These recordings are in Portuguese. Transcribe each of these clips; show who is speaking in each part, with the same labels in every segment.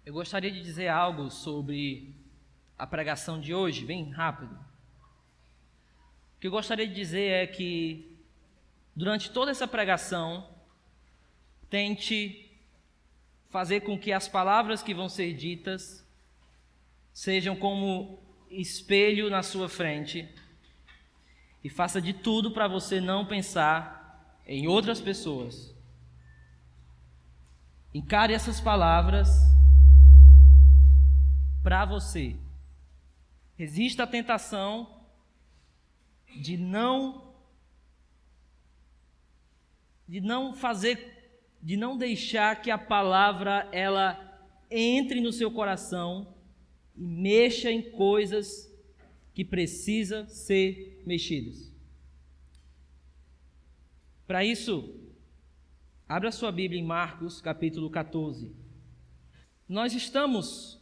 Speaker 1: Eu gostaria de dizer algo sobre a pregação de hoje, bem rápido. O que eu gostaria de dizer é que, durante toda essa pregação, tente fazer com que as palavras que vão ser ditas sejam como espelho na sua frente e faça de tudo para você não pensar em outras pessoas. Encare essas palavras para você. Resista à tentação de não deixar que a palavra ela entre no seu coração e mexa em coisas que precisam ser mexidas. Para isso, abra sua Bíblia em Marcos, capítulo 14. Nós estamos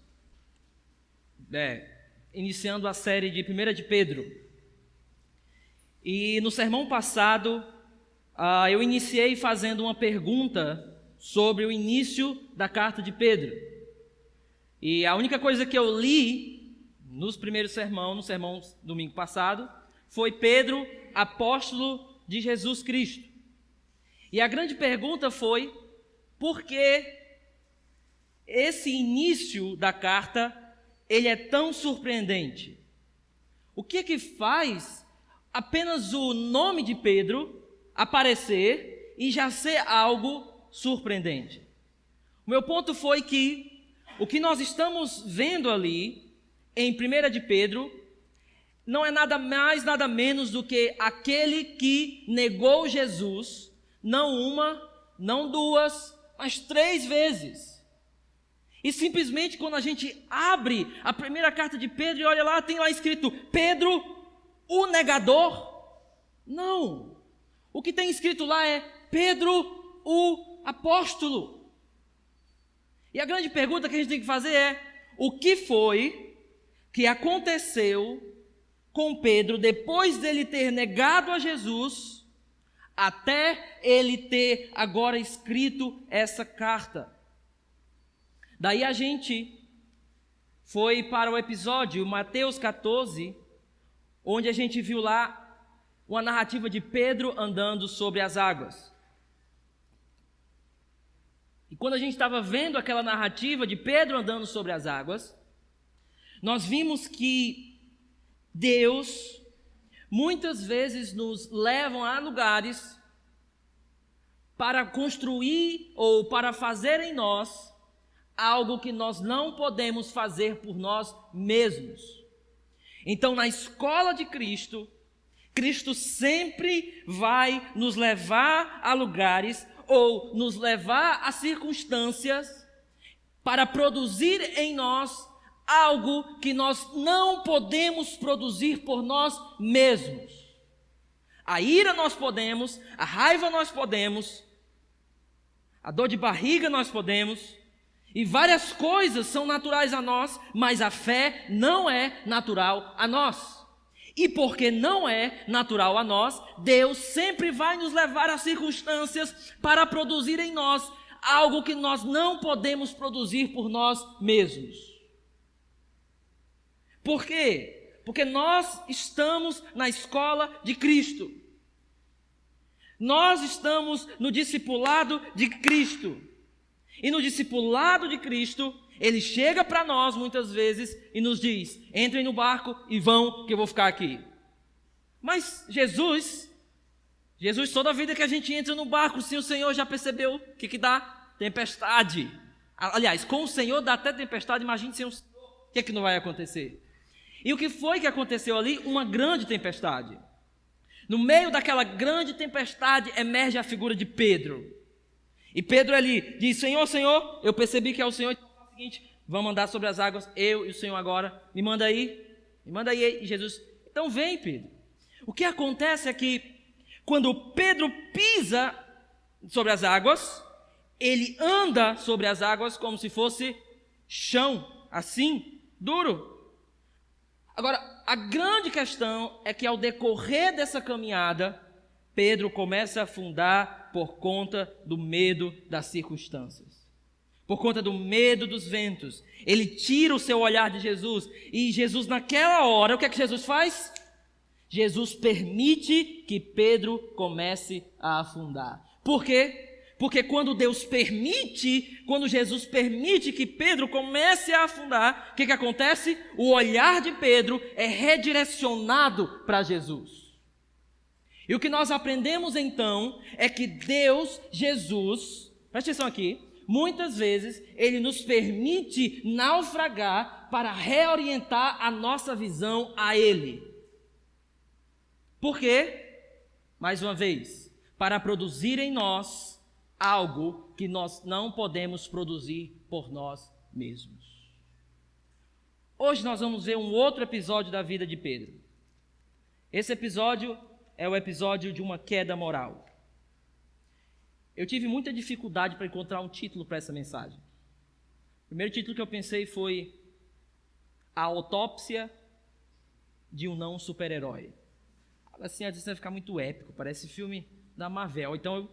Speaker 1: iniciando a série de 1 de Pedro. E no sermão passado, eu iniciei fazendo uma pergunta sobre o início da carta de Pedro. E a única coisa que eu li no sermão domingo passado, foi Pedro, apóstolo de Jesus Cristo. E a grande pergunta foi, por que esse início da carta, ele é tão surpreendente? O que é que faz apenas o nome de Pedro aparecer e já ser algo surpreendente? O meu ponto foi que o que nós estamos vendo ali em 1 de Pedro não é nada mais, nada menos do que aquele que negou Jesus, não uma, não duas, mas 3 vezes. E simplesmente quando a gente abre a primeira carta de Pedro e olha lá, tem lá escrito Pedro, o negador. Não, o que tem escrito lá é Pedro, o apóstolo. E a grande pergunta que a gente tem que fazer é, o que foi que aconteceu com Pedro depois dele ter negado a Jesus, até ele ter agora escrito essa carta? Daí a gente foi para o episódio Mateus 14, onde a gente viu lá uma narrativa de Pedro andando sobre as águas. E quando a gente estava vendo aquela narrativa de Pedro andando sobre as águas, nós vimos que Deus muitas vezes nos leva a lugares para construir ou para fazer em nós algo que nós não podemos fazer por nós mesmos. Então, na escola de Cristo, Cristo sempre vai nos levar a lugares ou nos levar a circunstâncias para produzir em nós algo que nós não podemos produzir por nós mesmos. A ira nós podemos, a raiva nós podemos, a dor de barriga nós podemos, e várias coisas são naturais a nós, mas a fé não é natural a nós. E porque não é natural a nós, Deus sempre vai nos levar a circunstâncias para produzir em nós algo que nós não podemos produzir por nós mesmos. Por quê? Porque nós estamos na escola de Cristo. Nós estamos no discipulado de Cristo. E no discipulado de Cristo, Ele chega para nós muitas vezes e nos diz, entrem no barco e vão, que eu vou ficar aqui. Mas Jesus, toda vida que a gente entra no barco, sim, o Senhor já percebeu o que dá? Tempestade. Aliás, com o Senhor dá até tempestade, imagine sem o Senhor, o que é que não vai acontecer? E o que foi que aconteceu ali? Uma grande tempestade. No meio daquela grande tempestade emerge a figura de Pedro. E Pedro ali diz, Senhor, eu percebi que é o Senhor, então é o seguinte, vamos andar sobre as águas, eu e o Senhor agora, me manda aí, e Jesus, então vem Pedro. O que acontece é que, quando Pedro pisa sobre as águas, ele anda sobre as águas como se fosse chão, assim, duro. Agora, a grande questão é que ao decorrer dessa caminhada, Pedro começa a afundar por conta do medo das circunstâncias. por conta do medo dos ventos. Ele tira o seu olhar de Jesus e Jesus, naquela hora, o que é que Jesus faz? Jesus permite que Pedro comece a afundar. Por quê? Porque quando Jesus permite que Pedro comece a afundar, o que acontece? O olhar de Pedro é redirecionado para Jesus. E o que nós aprendemos então é que Deus, Jesus, presta atenção aqui, muitas vezes Ele nos permite naufragar para reorientar a nossa visão a Ele. Por quê? Mais uma vez, para produzir em nós algo que nós não podemos produzir por nós mesmos. Hoje nós vamos ver um outro episódio da vida de Pedro. Esse episódio é o episódio de uma queda moral. Eu tive muita dificuldade para encontrar um título para essa mensagem. O primeiro título que eu pensei foi A Autópsia de um Não Super-Herói. Assim, às vezes vai ficar muito épico, parece filme da Marvel. Então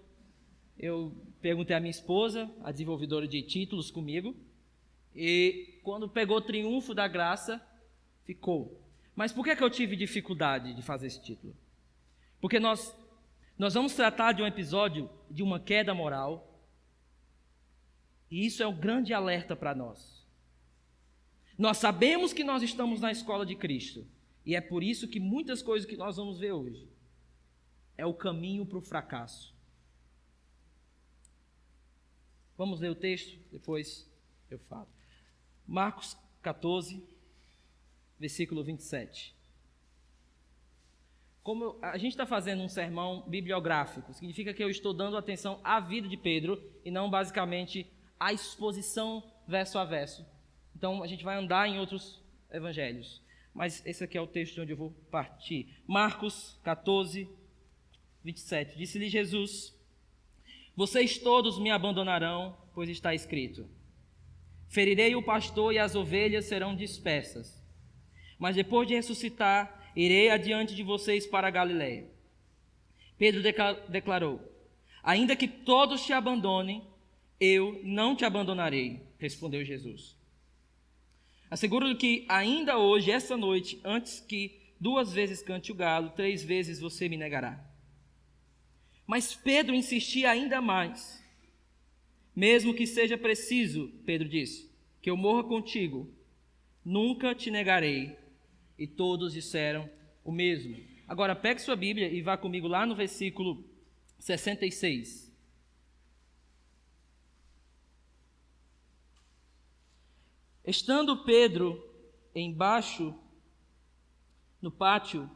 Speaker 1: eu perguntei à minha esposa, a desenvolvedora de títulos comigo, e quando pegou Triunfo da Graça, ficou. Mas por que eu tive dificuldade de fazer esse título? Porque nós vamos tratar de um episódio de uma queda moral, e isso é um grande alerta para nós. Nós sabemos que nós estamos na escola de Cristo, e é por isso que muitas coisas que nós vamos ver hoje é o caminho para o fracasso. Vamos ler o texto, depois eu falo. Marcos 14, versículo 27. Como a gente está fazendo um sermão bibliográfico, significa que eu estou dando atenção à vida de Pedro e não basicamente à exposição verso a verso. Então a gente vai andar em outros evangelhos. Mas esse aqui é o texto de onde eu vou partir. Marcos 14, 27. Disse-lhe Jesus: vocês todos me abandonarão, pois está escrito: ferirei o pastor e as ovelhas serão dispersas. Mas depois de ressuscitar, irei adiante de vocês para a Galiléia. Pedro declarou: ainda que todos te abandonem, eu não te abandonarei, respondeu Jesus. Asseguro-lhe que ainda hoje, esta noite, antes que 2 vezes cante o galo, 3 vezes você me negará. Mas Pedro insistia ainda mais. Mesmo que seja preciso, Pedro disse, que eu morra contigo, nunca te negarei. E todos disseram o mesmo. Agora pegue sua Bíblia e vá comigo lá no versículo 66. Estando Pedro embaixo no pátio,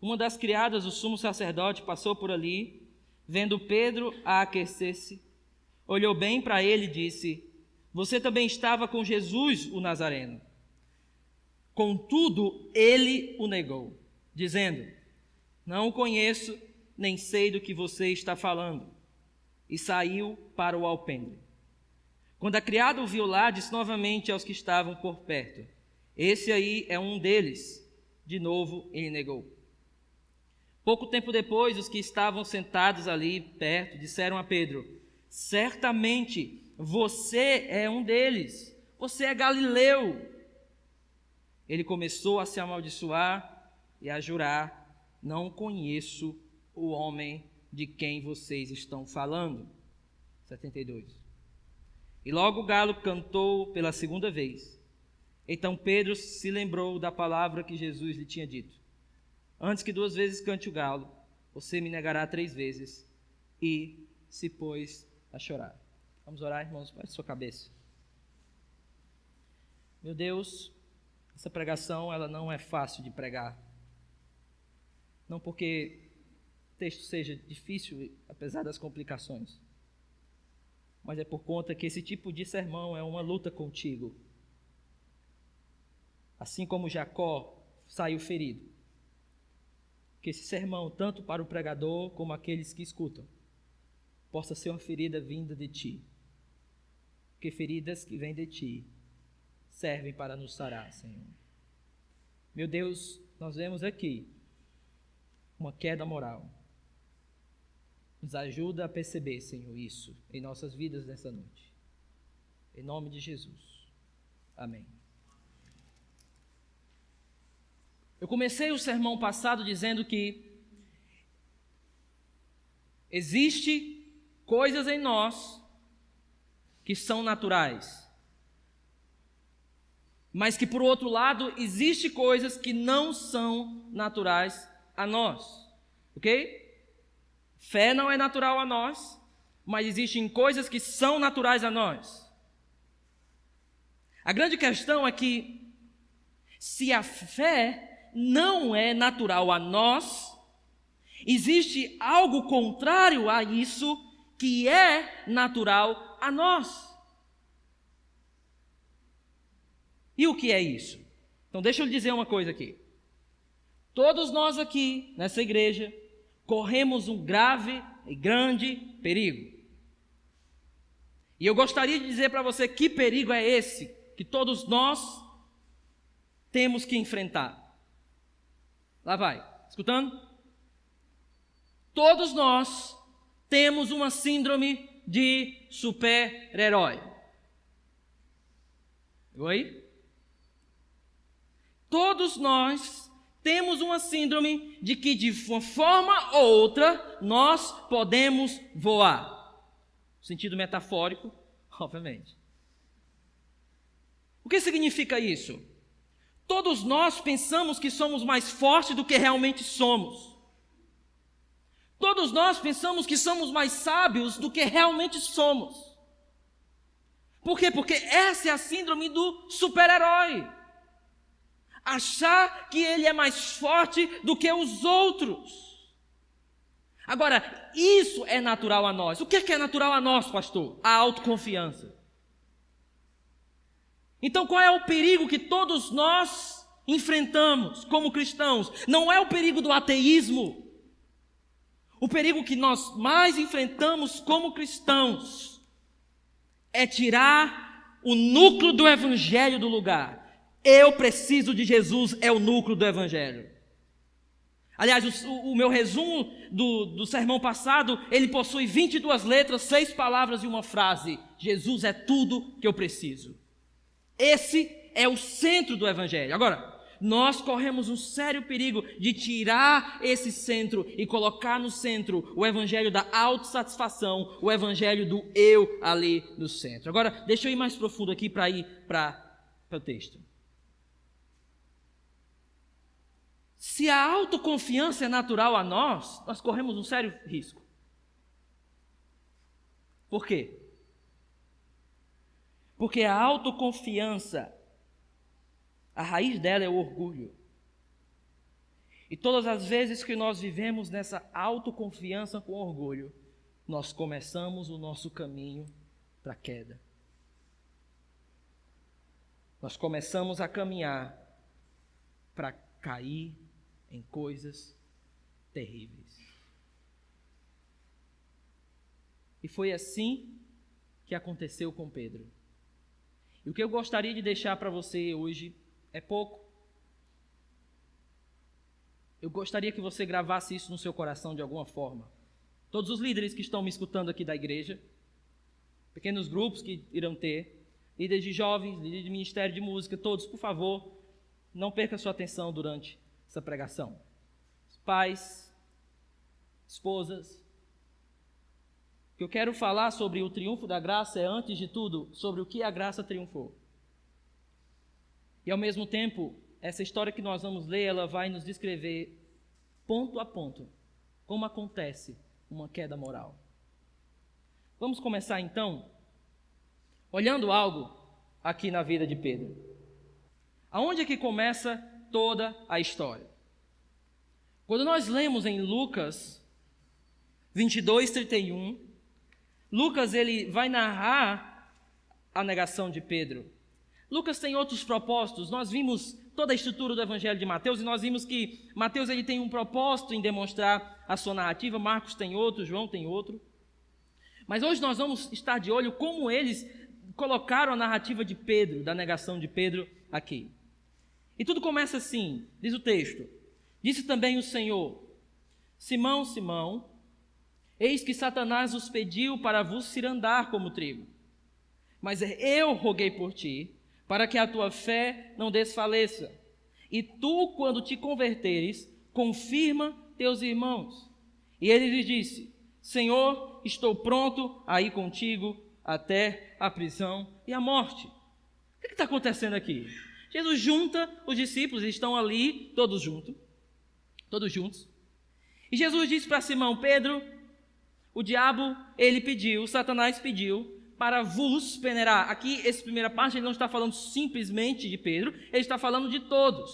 Speaker 1: uma das criadas do sumo sacerdote passou por ali, vendo Pedro a aquecer-se, olhou bem para ele e disse: você também estava com Jesus, o Nazareno. Contudo, ele o negou, dizendo: não o conheço, nem sei do que você está falando. E saiu para o alpendre. Quando a criada o viu lá, disse novamente aos que estavam por perto: esse aí é um deles. De novo ele negou. Pouco tempo depois, os que estavam sentados ali perto disseram a Pedro: certamente você é um deles, você é galileu. Ele começou a se amaldiçoar e a jurar: não conheço o homem de quem vocês estão falando. 72. E logo o galo cantou pela segunda vez. Então Pedro se lembrou da palavra que Jesus lhe tinha dito: antes que 2 vezes cante o galo, você me negará 3 vezes. E se pôs a chorar. Vamos orar, irmãos, baixe sua cabeça. Meu Deus, essa pregação ela não é fácil de pregar. Não porque o texto seja difícil, apesar das complicações, mas é por conta que esse tipo de sermão é uma luta contigo. Assim como Jacó saiu ferido, que esse sermão, tanto para o pregador como aqueles que escutam, possa ser uma ferida vinda de ti. Porque feridas que vêm de ti servem para nos sarar, Senhor. Meu Deus, nós vemos aqui uma queda moral. Nos ajuda a perceber, Senhor, isso em nossas vidas nessa noite. Em nome de Jesus. Amém. Eu comecei o sermão passado dizendo que existe coisas em nós que são naturais, mas que por outro lado existe coisas que não são naturais a nós, ok? Fé não é natural a nós, mas existem coisas que são naturais a nós. A grande questão é que se a fé não é natural a nós, existe algo contrário a isso que é natural a nós. E o que é isso? Então deixa eu lhe dizer uma coisa aqui. Todos nós aqui, nessa igreja, corremos um grave e grande perigo. E eu gostaria de dizer para você que perigo é esse que todos nós temos que enfrentar. Lá vai, escutando? Todos nós temos uma síndrome de super-herói. Oi? Todos nós temos uma síndrome de que de uma forma ou outra nós podemos voar. No sentido metafórico, obviamente. O que significa isso? Todos nós pensamos que somos mais fortes do que realmente somos. Todos nós pensamos que somos mais sábios do que realmente somos. Por quê? Porque essa é a síndrome do super-herói. Achar que ele é mais forte do que os outros. Agora, isso é natural a nós. O que é natural a nós, pastor? A autoconfiança. Então, qual é o perigo que todos nós enfrentamos como cristãos? Não é o perigo do ateísmo. O perigo que nós mais enfrentamos como cristãos é tirar o núcleo do evangelho do lugar. Eu preciso de Jesus é o núcleo do evangelho. Aliás, o meu resumo do sermão passado, ele possui 22 letras, 6 palavras e uma frase. Jesus é tudo que eu preciso. Esse é o centro do evangelho. Agora, nós corremos um sério perigo de tirar esse centro e colocar no centro o evangelho da autossatisfação, o evangelho do eu ali no centro. Agora, deixa eu ir mais profundo aqui para ir para o texto. Se a autoconfiança é natural a nós, nós corremos um sério risco. Por quê? Porque a autoconfiança, a raiz dela é o orgulho. E todas as vezes que nós vivemos nessa autoconfiança com orgulho, nós começamos o nosso caminho para a queda. Nós começamos a caminhar para cair em coisas terríveis. E foi assim que aconteceu com Pedro. E o que eu gostaria de deixar para você hoje é pouco. Eu gostaria que você gravasse isso no seu coração de alguma forma. Todos os líderes que estão me escutando aqui da igreja, pequenos grupos que irão ter, líderes de jovens, líderes de ministério de música, todos, por favor, não perca sua atenção durante essa pregação. Pais, esposas, o que eu quero falar sobre o triunfo da graça é, antes de tudo, sobre o que a graça triunfou. E ao mesmo tempo, essa história que nós vamos ler, ela vai nos descrever, ponto a ponto, como acontece uma queda moral. Vamos começar então, olhando algo aqui na vida de Pedro. Aonde é que começa toda a história? Quando nós lemos em Lucas 22, 31, Lucas ele vai narrar a negação de Pedro. Lucas tem outros propósitos. Nós vimos toda a estrutura do evangelho de Mateus e nós vimos que Mateus ele tem um propósito em demonstrar a sua narrativa, Marcos tem outro, João tem outro. Mas hoje nós vamos estar de olho como eles colocaram a narrativa de Pedro, da negação de Pedro aqui. E tudo começa assim, diz o texto: disse também o Senhor: Simão, Simão, eis que Satanás os pediu para vos cirandar como trigo. mas eu roguei por ti, para que a tua fé não desfaleça. E tu, quando te converteres, confirma teus irmãos. E ele lhe disse: Senhor, estou pronto a ir contigo até a prisão e a morte. O que está acontecendo aqui? Jesus junta os discípulos, eles estão ali todos juntos. E Jesus disse para Simão: Pedro, o diabo, ele pediu, Satanás pediu para vos peneirar. Aqui, essa primeira parte, ele não está falando simplesmente de Pedro, ele está falando de todos.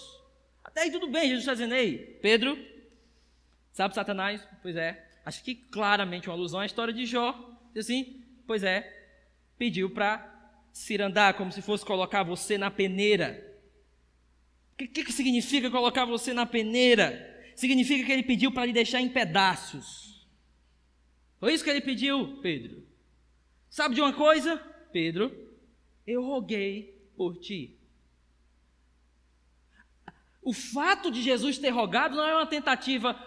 Speaker 1: Até aí tudo bem, Jesus está dizendo: ei, Pedro, sabe Satanás? Pois é. Acho que claramente uma alusão à história de Jó. Diz assim: pois é, pediu para cirandar, como se fosse colocar você na peneira. O que significa colocar você na peneira? Significa que ele pediu para lhe deixar em pedaços. Foi isso que ele pediu, Pedro. Sabe de uma coisa, Pedro? Eu roguei por ti. O fato de Jesus ter rogado não é uma tentativa,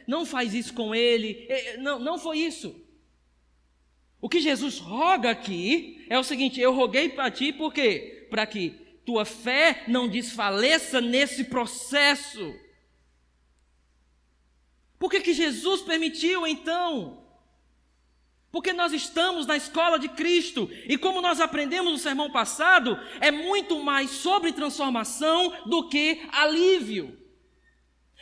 Speaker 1: não faz isso com ele, não foi isso. O que Jesus roga aqui é o seguinte: eu roguei para ti, por quê? Para que tua fé não desfaleça nesse processo. Por que Jesus permitiu então? Porque nós estamos na escola de Cristo, e como nós aprendemos no sermão passado, é muito mais sobre transformação do que alívio.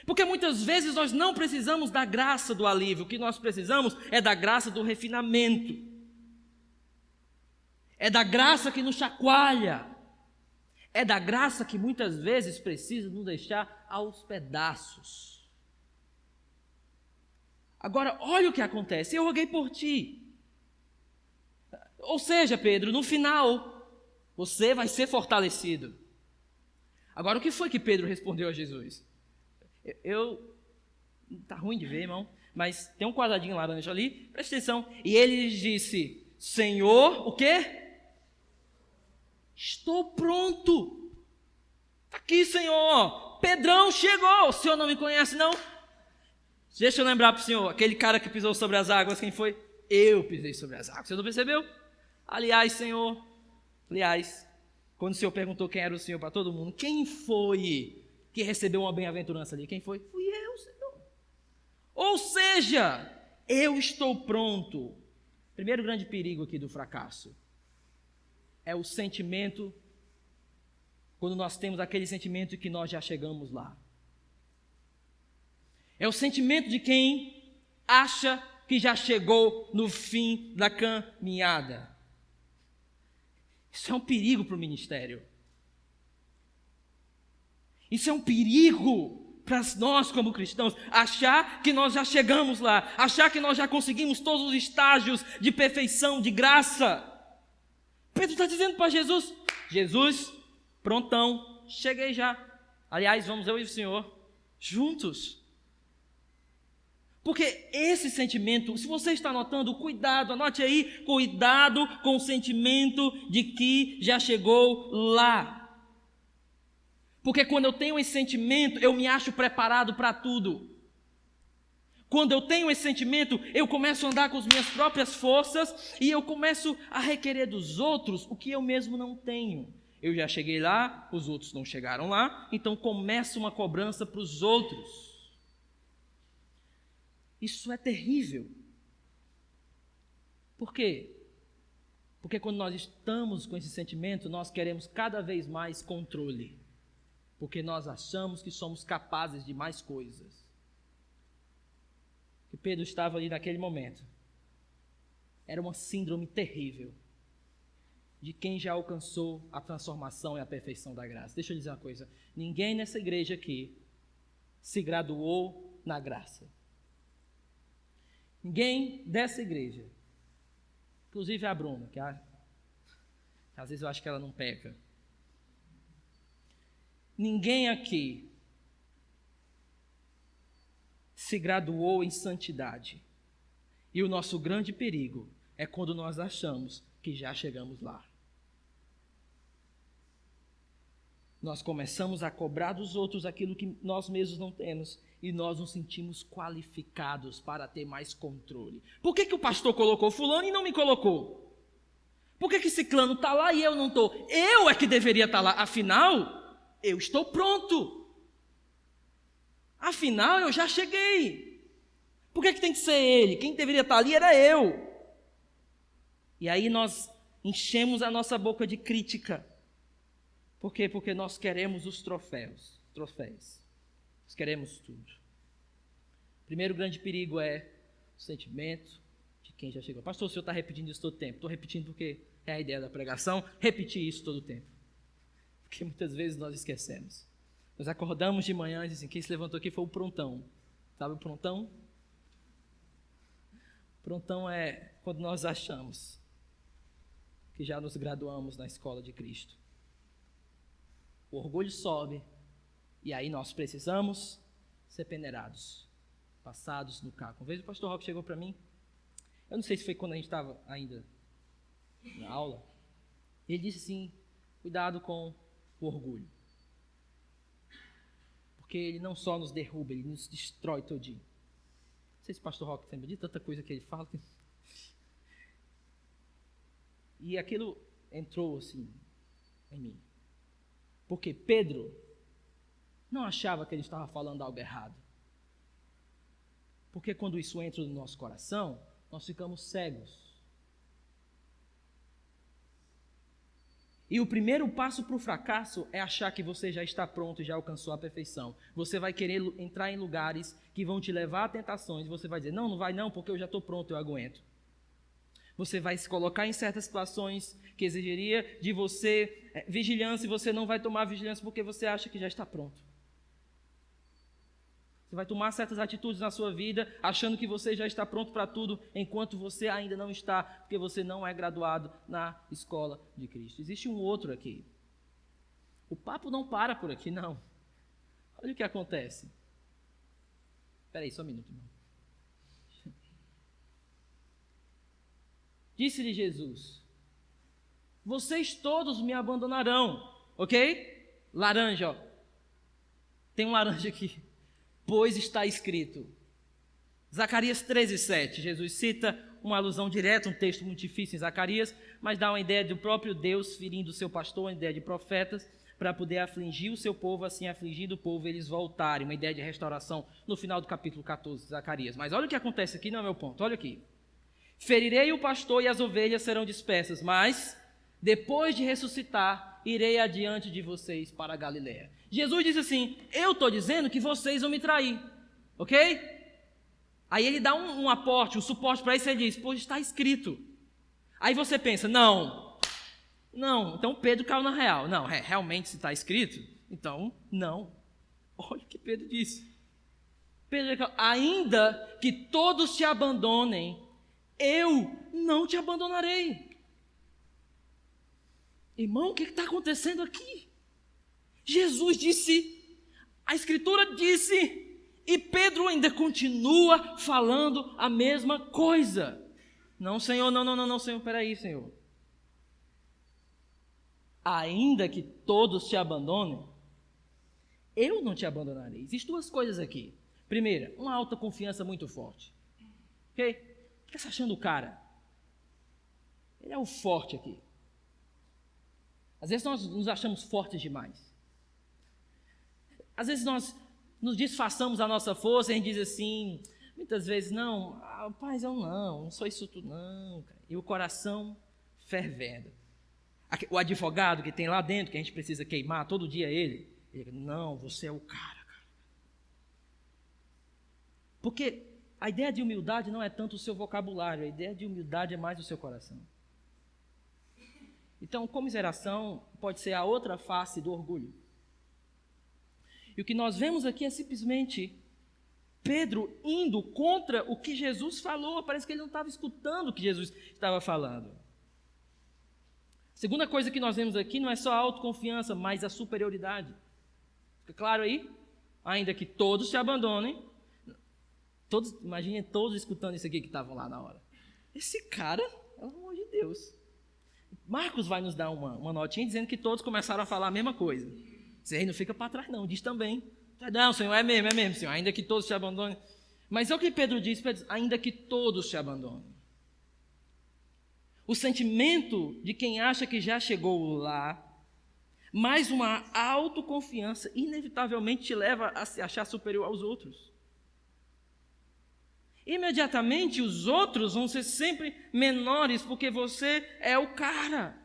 Speaker 1: Porque muitas vezes nós não precisamos da graça do alívio, o que nós precisamos é da graça do refinamento. É da graça que nos chacoalha. É da graça que muitas vezes precisa nos deixar aos pedaços. Agora, olha o que acontece: eu roguei por ti. Ou seja, Pedro, no final, você vai ser fortalecido. Agora, o que foi que Pedro respondeu a Jesus? Tá ruim de ver, irmão, mas tem um quadradinho laranja ali, presta atenção. E ele lhes disse: Senhor, o quê? Estou pronto. Está aqui, Senhor. Pedrão chegou. O senhor não me conhece, não? Deixa eu lembrar para o senhor, aquele cara que pisou sobre as águas, quem foi? Eu pisei sobre as águas. Você não percebeu? Aliás, Senhor, quando o Senhor perguntou quem era o Senhor para todo mundo, quem foi que recebeu uma bem-aventurança ali? Quem foi? Fui eu, Senhor. Ou seja, eu estou pronto. Primeiro grande perigo aqui do fracasso é o sentimento, quando nós temos aquele sentimento que nós já chegamos lá. É o sentimento de quem acha que já chegou no fim da caminhada. Isso é um perigo para o ministério. Isso é um perigo para nós como cristãos, achar que nós já chegamos lá, achar que nós já conseguimos todos os estágios de perfeição, de graça. Pedro está dizendo para Jesus: Jesus, prontão, cheguei já. Aliás, vamos eu e o Senhor juntos. Porque esse sentimento, se você está notando, cuidado, anote aí, cuidado com o sentimento de que já chegou lá. Porque quando eu tenho esse sentimento, eu me acho preparado para tudo. Quando eu tenho esse sentimento, eu começo a andar com as minhas próprias forças e eu começo a requerer dos outros o que eu mesmo não tenho. Eu já cheguei lá, os outros não chegaram lá, então começa uma cobrança para os outros. Isso é terrível. Por quê? Porque quando nós estamos com esse sentimento, nós queremos cada vez mais controle. Porque nós achamos que somos capazes de mais coisas. E Pedro estava ali naquele momento. Era uma síndrome terrível de quem já alcançou a transformação e a perfeição da graça. Deixa eu dizer uma coisa. Ninguém nessa igreja aqui se graduou na graça. Ninguém dessa igreja, inclusive a Bruna, que às vezes eu acho que ela não peca. Ninguém aqui se graduou em santidade. E o nosso grande perigo é quando nós achamos que já chegamos lá. Nós começamos a cobrar dos outros aquilo que nós mesmos não temos e nós nos sentimos qualificados para ter mais controle. Por que o pastor colocou fulano e não me colocou? Por que ciclano está lá e eu não estou? Eu é que deveria estar lá. Afinal, eu estou pronto. Afinal, eu já cheguei. Por que tem que ser ele? Quem deveria estar ali era eu. E aí nós enchemos a nossa boca de crítica. Por quê? Porque nós queremos os troféus. Nós queremos tudo. O primeiro grande perigo é o sentimento de quem já chegou. Pastor, o senhor está repetindo isso todo o tempo. Estou repetindo porque é a ideia da pregação, repetir isso todo o tempo. Porque muitas vezes nós esquecemos. Nós acordamos de manhã e dizem, quem se levantou aqui foi o prontão. Sabe o prontão? Prontão é quando nós achamos que já nos graduamos na escola de Cristo. O orgulho sobe e aí nós precisamos ser peneirados, passados no caco. Uma vez o pastor Roque chegou para mim, eu não sei se foi quando a gente estava ainda na aula, ele disse assim, cuidado com o orgulho. Porque ele não só nos derruba, ele nos destrói todinho. Não sei se o pastor Roque lembra de tanta coisa que ele fala. E aquilo entrou assim em mim. Porque Pedro não achava que ele estava falando algo errado. Porque quando isso entra no nosso coração, nós ficamos cegos. E o primeiro passo para o fracasso é achar que você já está pronto e já alcançou a perfeição. Você vai querer entrar em lugares que vão te levar a tentações. Você vai dizer, não vai não, porque eu já estou pronto, eu aguento. Você vai se colocar em certas situações que exigiria de você vigilância e você não vai tomar vigilância porque você acha que já está pronto. Você vai tomar certas atitudes na sua vida achando que você já está pronto para tudo, enquanto você ainda não está, porque você não é graduado na escola de Cristo. Existe um outro aqui. O papo não para por aqui, não. Olha o que acontece. Espera aí, só um minuto, irmão. Disse-lhe Jesus, vocês todos me abandonarão, ok? Laranja, ó. Tem um laranja aqui. Pois está escrito. Zacarias 13:7. Jesus cita uma alusão direta, um texto muito difícil em Zacarias, mas dá uma ideia do próprio Deus ferindo o seu pastor, uma ideia de profetas, para poder afligir o seu povo, assim afligindo o povo, eles voltarem. Uma ideia de restauração no final do capítulo 14 de Zacarias. Mas olha o que acontece aqui, não é meu ponto, olha aqui. Ferirei o pastor e as ovelhas serão dispersas, mas depois de ressuscitar, irei adiante de vocês para a Galileia. Jesus disse assim, eu estou dizendo que vocês vão me trair, ok? Aí ele dá um aporte, um suporte para isso, ele diz, pois está escrito. Aí você pensa, não, então Pedro caiu na real. Não, realmente se está escrito, então não. Olha o que Pedro disse. Pedro, ainda que todos te abandonem, eu não te abandonarei. Irmão, o que está acontecendo aqui? Jesus disse, a Escritura disse, e Pedro ainda continua falando a mesma coisa. Não, Senhor, não, Senhor, peraí, Senhor. Ainda que todos te abandonem, eu não te abandonarei. Existem duas coisas aqui. Primeira, uma autoconfiança muito forte. Ok? O que você está achando do cara? Ele é o forte aqui. Às vezes nós nos achamos fortes demais. Às vezes nós nos disfarçamos a nossa força e a gente diz assim, muitas vezes, não, rapaz, eu não sou isso tudo, não. Cara. E o coração fervendo. O advogado que tem lá dentro, que a gente precisa queimar todo dia ele diz, não, você é o cara. Porque a ideia de humildade não é tanto o seu vocabulário, a ideia de humildade é mais o seu coração. Então, comiseração pode ser a outra face do orgulho. E o que nós vemos aqui é simplesmente Pedro indo contra o que Jesus falou. Parece que ele não estava escutando o que Jesus estava falando. Segunda coisa que nós vemos aqui não é só a autoconfiança, mas a superioridade. Fica claro aí? Ainda que todos se abandonem. Imaginem todos escutando isso aqui que estavam lá na hora. Esse cara, pelo amor de Deus. Marcos vai nos dar uma notinha dizendo que todos começaram a falar a mesma coisa. Isso aí não fica para trás não, diz também. Não, Senhor, é mesmo, Senhor, ainda que todos se abandonem. Mas é o que Pedro diz, ainda que todos se abandonem. o sentimento de quem acha que já chegou lá, mais uma autoconfiança, inevitavelmente te leva a se achar superior aos outros. Imediatamente os outros vão ser sempre menores, porque você é o cara.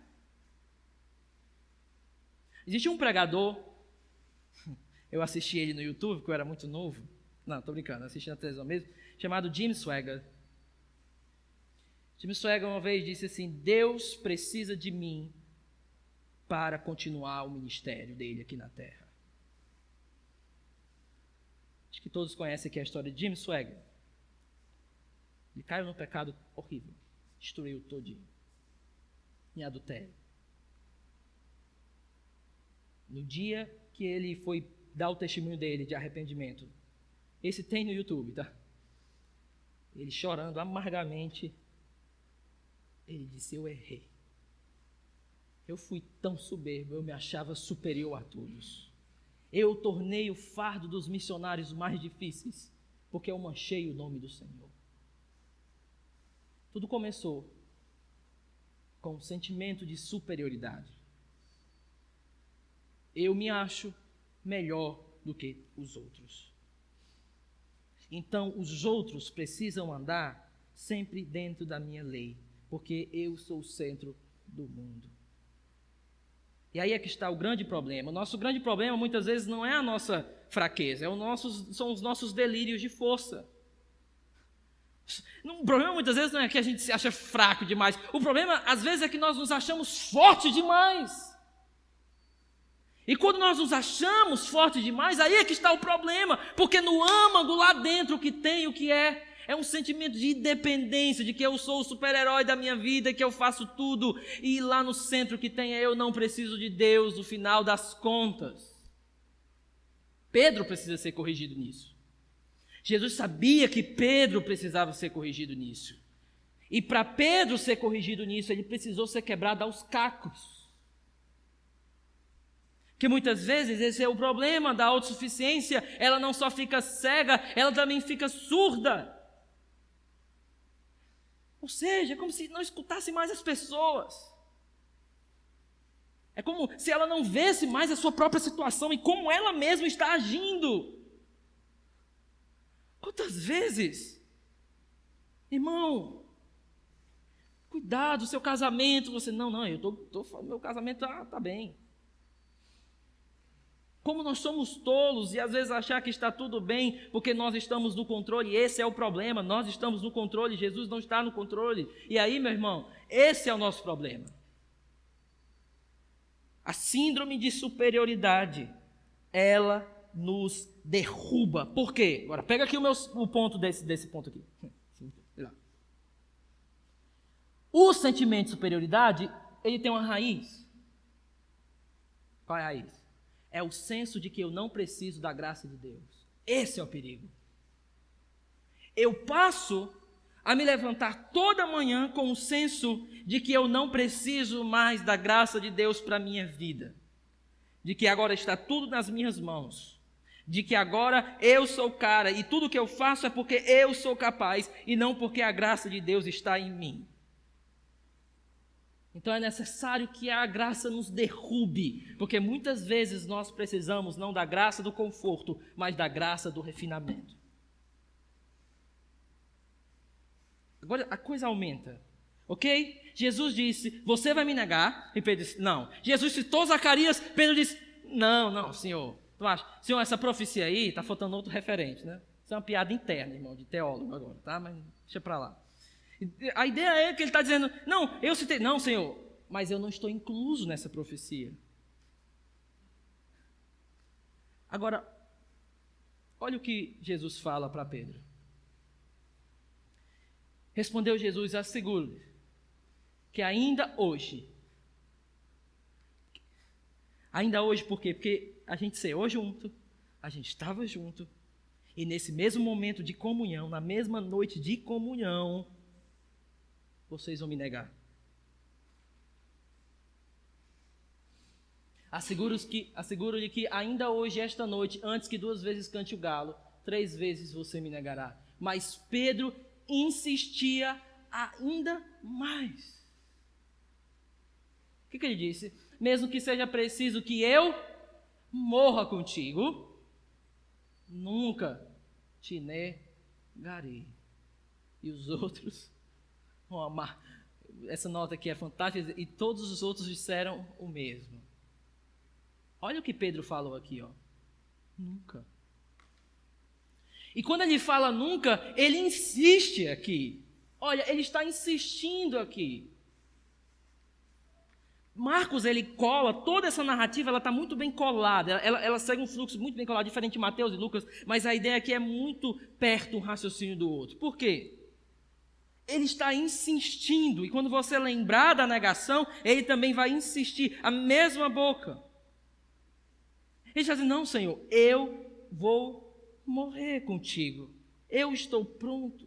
Speaker 1: Existe um pregador, eu assisti ele no YouTube, porque eu era muito novo, não, estou brincando, assisti na televisão mesmo, chamado Jim Swaggart. Jim Swaggart uma vez disse assim: Deus precisa de mim para continuar o ministério dele aqui na terra. Acho que todos conhecem aqui a história de Jim Swaggart. Ele caiu num pecado horrível, destruiu todinho, em adultério. No dia que ele foi dar o testemunho dele de arrependimento, esse tem no YouTube, tá? Ele chorando amargamente, ele disse: eu errei. Eu fui tão soberbo, eu me achava superior a todos. Eu tornei o fardo dos missionários mais difíceis, porque eu manchei o nome do Senhor. Tudo começou com um sentimento de superioridade. Eu me acho melhor do que os outros. Então, os outros precisam andar sempre dentro da minha lei, porque eu sou o centro do mundo. E aí é que está o grande problema. O nosso grande problema, muitas vezes, não é a nossa fraqueza, são os nossos delírios de força. O problema, muitas vezes, não é que a gente se acha fraco demais. O problema, às vezes, é que nós nos achamos fortes demais. E quando nós nos achamos fortes demais, aí é que está o problema. Porque no âmago, lá dentro, o que tem, o que é um sentimento de independência, de que eu sou o super-herói da minha vida, que eu faço tudo. E lá no centro, o que tem é: eu não preciso de Deus no final das contas. Pedro precisa ser corrigido nisso. Jesus sabia que Pedro precisava ser corrigido nisso. E para Pedro ser corrigido nisso, ele precisou ser quebrado aos cacos. Que muitas vezes esse é o problema da autossuficiência. Ela não só fica cega, ela também fica surda. Ou seja, é como se não escutasse mais as pessoas. É como se ela não visse mais a sua própria situação e como ela mesma está agindo. Quantas vezes, irmão, cuidado, seu casamento, você, não, meu casamento tá bem. Como nós somos tolos e às vezes achar que está tudo bem porque nós estamos no controle. Esse é o problema, nós estamos no controle, Jesus não está no controle. E aí, meu irmão, esse é o nosso problema. A síndrome de superioridade, ela nos derruba. Por quê? Agora, pega aqui o ponto desse ponto aqui. O sentimento de superioridade, ele tem uma raiz. Qual é a raiz? É o senso de que eu não preciso da graça de Deus. Esse é o perigo. Eu passo a me levantar toda manhã com o senso de que eu não preciso mais da graça de Deus para a minha vida. De que agora está tudo nas minhas mãos. De que agora eu sou o cara e tudo que eu faço é porque eu sou capaz e não porque a graça de Deus está em mim. Então é necessário que a graça nos derrube, porque muitas vezes nós precisamos não da graça do conforto, mas da graça do refinamento. Agora a coisa aumenta, ok? Jesus disse: você vai me negar? E Pedro disse: não. Jesus citou Zacarias, Pedro disse: não, Senhor. Tu acha? Senhor, essa profecia aí, está faltando outro referente, né? Isso é uma piada interna, irmão, de teólogo agora, tá? Mas deixa para lá. A ideia é que ele está dizendo: não, eu citei, não, Senhor, mas eu não estou incluso nessa profecia. Agora, olha o que Jesus fala para Pedro. Respondeu Jesus: asseguro-lhe que ainda hoje por quê? Porque a gente ceou junto, a gente estava junto, e nesse mesmo momento de comunhão, na mesma noite de comunhão, vocês vão me negar. Asseguro-lhe que ainda hoje, esta noite, antes que 2 vezes cante o galo, 3 vezes você me negará. Mas Pedro insistia ainda mais. O que ele disse? Mesmo que seja preciso que eu morra contigo, nunca te negarei. E os outros vão amar. Essa nota aqui é fantástica. E todos os outros disseram o mesmo. Olha o que Pedro falou aqui, ó. Nunca. E quando ele fala nunca, ele insiste aqui. Olha, ele está insistindo aqui. Marcos, ele cola, toda essa narrativa, ela está muito bem colada, ela segue um fluxo muito bem colado, diferente de Mateus e Lucas, mas a ideia aqui é muito perto um raciocínio do outro. Por quê? Ele está insistindo, e quando você lembrar da negação, ele também vai insistir, a mesma boca. Ele está dizendo, não, Senhor, eu vou morrer contigo, eu estou pronto.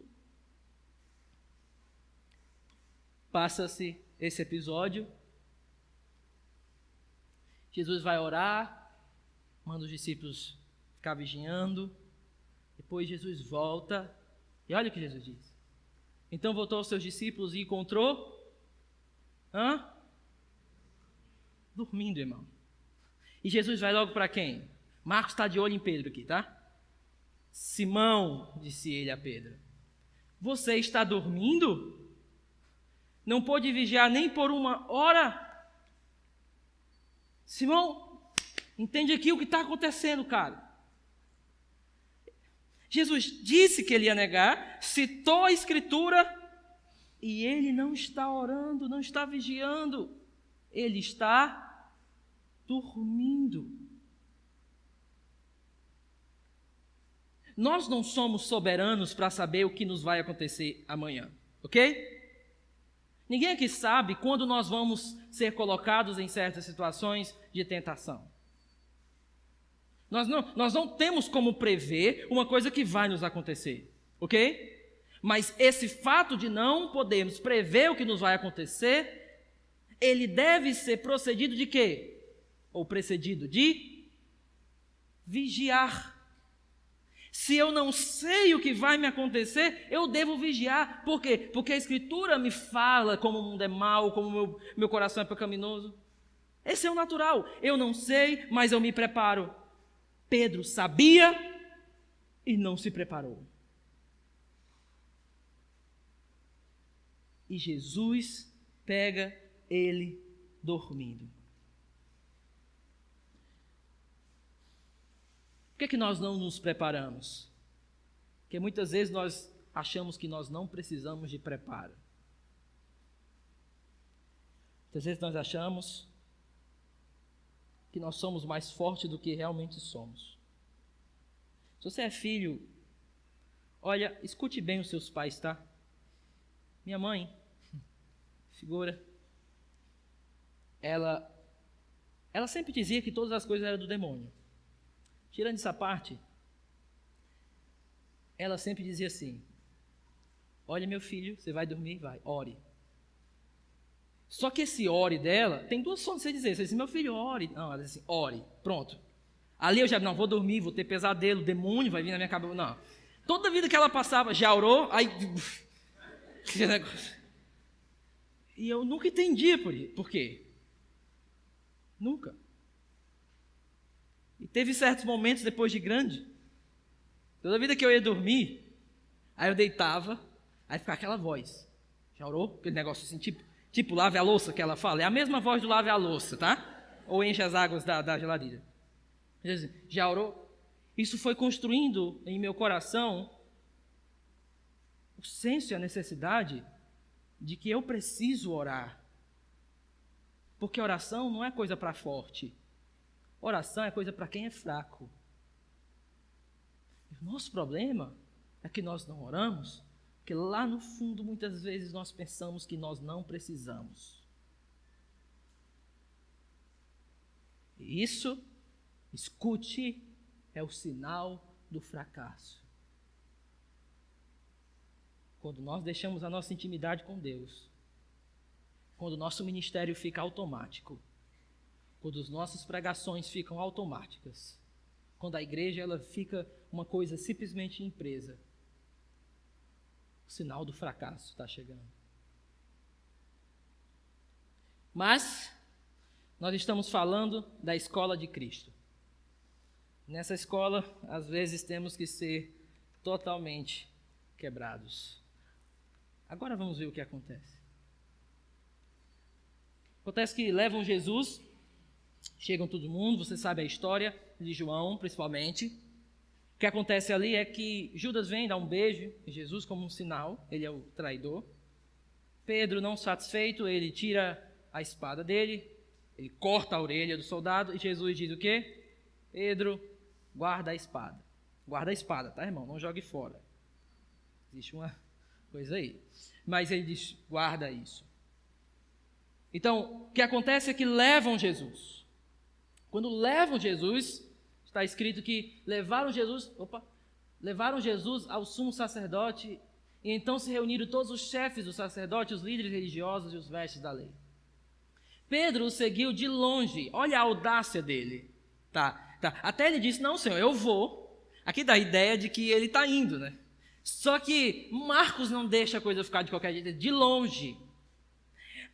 Speaker 1: Passa-se esse episódio, Jesus vai orar, manda os discípulos ficar vigiando, depois Jesus volta, e olha o que Jesus diz. Então voltou aos seus discípulos e encontrou, dormindo, irmão. E Jesus vai logo para quem? Marcos está de olho em Pedro aqui, tá? Simão, disse ele a Pedro, você está dormindo? Não pôde vigiar nem por uma hora? Simão, entende aqui o que está acontecendo, cara. Jesus disse que ele ia negar, citou a Escritura, e ele não está orando, não está vigiando, ele está dormindo. Nós não somos soberanos para saber o que nos vai acontecer amanhã, ok? Ninguém aqui sabe quando nós vamos ser colocados em certas situações de tentação. Nós não temos como prever uma coisa que vai nos acontecer, ok? Mas esse fato de não podermos prever o que nos vai acontecer, ele deve ser procedido de quê? Ou precedido de vigiar. Se eu não sei o que vai me acontecer, eu devo vigiar. Por quê? Porque a Escritura me fala como o mundo é mau, como meu coração é pecaminoso. Esse é o natural. Eu não sei, mas eu me preparo. Pedro sabia e não se preparou. E Jesus pega ele dormindo. Por que nós não nos preparamos? Porque muitas vezes nós achamos que nós não precisamos de preparo. Muitas vezes nós achamos que nós somos mais fortes do que realmente somos. Se você é filho, olha, escute bem os seus pais, tá? Minha mãe, figura, ela sempre dizia que todas as coisas eram do demônio. Tirando essa parte, ela sempre dizia assim, olha meu filho, você vai dormir? Vai, ore. Só que esse ore dela, tem duas formas de você dizer, você diz, meu filho, ore. Não, ela diz assim, ore, pronto. Ali eu já, não, vou dormir, vou ter pesadelo, o demônio vai vir na minha cabeça. Não, toda a vida que ela passava, já orou, aí, que negócio. E eu nunca entendia por quê. Nunca. E teve certos momentos depois de grande, toda a vida que eu ia dormir, aí eu deitava, aí ficava aquela voz, já orou? Aquele negócio assim, tipo lave a louça que ela fala, é a mesma voz do lave a louça, tá? Ou enche as águas da geladeira. Já orou? Isso foi construindo em meu coração o senso e a necessidade de que eu preciso orar. Porque oração não é coisa para forte. Oração é coisa para quem é fraco. O nosso problema é que nós não oramos, porque lá no fundo muitas vezes nós pensamos que nós não precisamos. E isso, escute, é o sinal do fracasso. Quando nós deixamos a nossa intimidade com Deus, quando o nosso ministério fica automático, quando as nossas pregações ficam automáticas, quando a igreja ela fica uma coisa simplesmente empresa, o sinal do fracasso está chegando. Mas nós estamos falando da escola de Cristo. Nessa escola, às vezes temos que ser totalmente quebrados. Agora vamos ver o que acontece. Acontece que levam Jesus, chegam todo mundo, você sabe a história de João, principalmente. O que acontece ali é que Judas vem dar um beijo em Jesus como um sinal, ele é o traidor. Pedro, não satisfeito, ele tira a espada dele, ele corta a orelha do soldado e Jesus diz o quê? Pedro, guarda a espada. Guarda a espada, tá, irmão? Não jogue fora. Existe uma coisa aí. Mas ele diz, guarda isso. Então, o que acontece é que levam Jesus. Quando levam Jesus, está escrito que levaram Jesus ao sumo sacerdote, e então se reuniram todos os chefes dos sacerdotes, os líderes religiosos e os mestres da lei. Pedro o seguiu de longe, olha a audácia dele. Tá. Até ele disse, não, Senhor, eu vou. Aqui dá a ideia de que ele está indo, né? Só que Marcos não deixa a coisa ficar de qualquer jeito, de longe.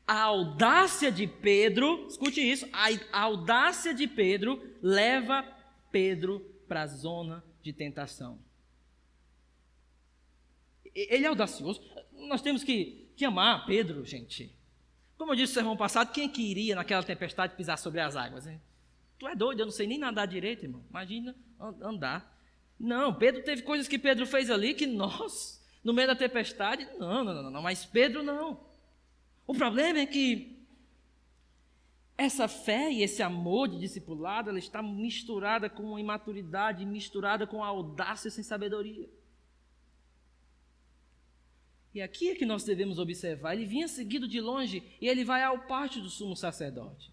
Speaker 1: A audácia de Pedro, escute isso, a audácia de Pedro leva Pedro para a zona de tentação. Ele é audacioso. Nós temos que amar Pedro, gente. Como eu disse no sermão passado, quem que iria naquela tempestade pisar sobre as águas, hein? Tu é doido, eu não sei nem nadar direito, irmão. Imagina andar. Não, Pedro teve coisas que Pedro fez ali que nós, no meio da tempestade, não, mas Pedro não. O problema é que essa fé e esse amor de discipulado, ela está misturada com a imaturidade, misturada com a audácia sem sabedoria. E aqui é que nós devemos observar, ele vinha seguido de longe e ele vai ao pátio do sumo sacerdote.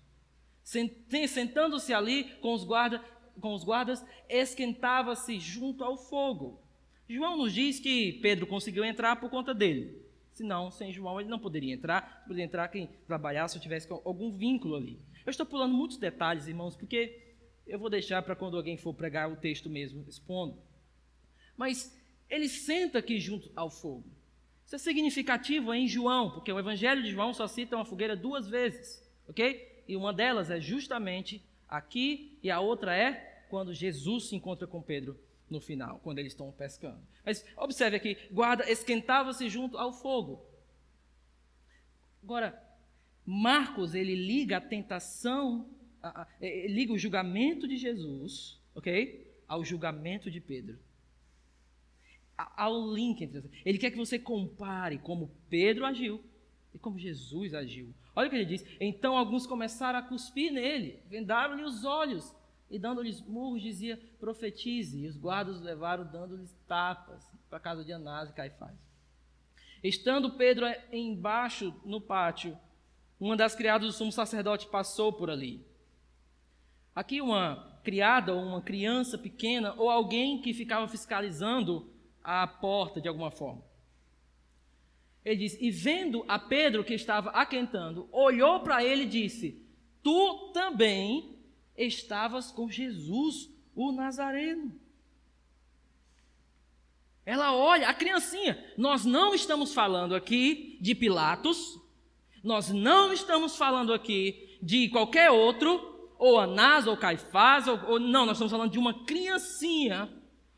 Speaker 1: Sentando-se ali com os guardas, esquentava-se junto ao fogo. João nos diz que Pedro conseguiu entrar por conta dele. Senão, sem João, ele não poderia entrar. Poderia entrar quem trabalhasse ou tivesse algum vínculo ali. Eu estou pulando muitos detalhes, irmãos, porque eu vou deixar para quando alguém for pregar o texto mesmo, expondo. Mas ele senta aqui junto ao fogo. Isso é significativo em João, porque o Evangelho de João só cita uma fogueira 2 vezes, ok? E uma delas é justamente aqui, e a outra é quando Jesus se encontra com Pedro no final, quando eles estão pescando. Mas observe aqui, guarda, esquentava-se junto ao fogo. Agora, Marcos, ele liga a tentação, liga o julgamento de Jesus, ok? Ao julgamento de Pedro. Ao link entre ele quer que você compare como Pedro agiu e como Jesus agiu. Olha o que ele diz. Então alguns começaram a cuspir nele, vendaram-lhe os olhos e dando-lhes murros dizia, profetize. E os guardas o levaram dando-lhes tapas para a casa de Anás e Caifás. Estando Pedro embaixo no pátio, uma das criadas do sumo sacerdote passou por ali. Aqui uma criada ou uma criança pequena ou alguém que ficava fiscalizando a porta de alguma forma. Ele diz, e vendo a Pedro que estava aquentando, olhou para ele e disse, tu também estavas com Jesus, o Nazareno. Ela olha, a criancinha, nós não estamos falando aqui de Pilatos, nós não estamos falando aqui de qualquer outro, ou Anás, ou Caifás, não, nós estamos falando de uma criancinha,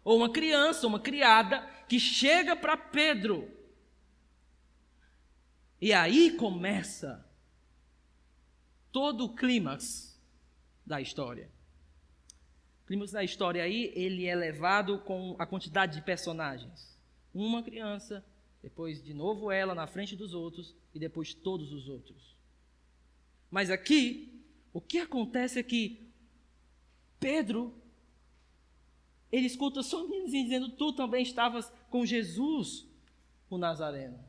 Speaker 1: ou uma criança, uma criada, que chega para Pedro. E aí começa todo o clímax da história. O clímax da história aí, ele é levado com a quantidade de personagens. Uma criança, depois de novo ela na frente dos outros, e depois todos os outros. Mas aqui, o que acontece é que Pedro, ele escuta só um meninozinho dizendo, tu também estavas com Jesus, o Nazareno.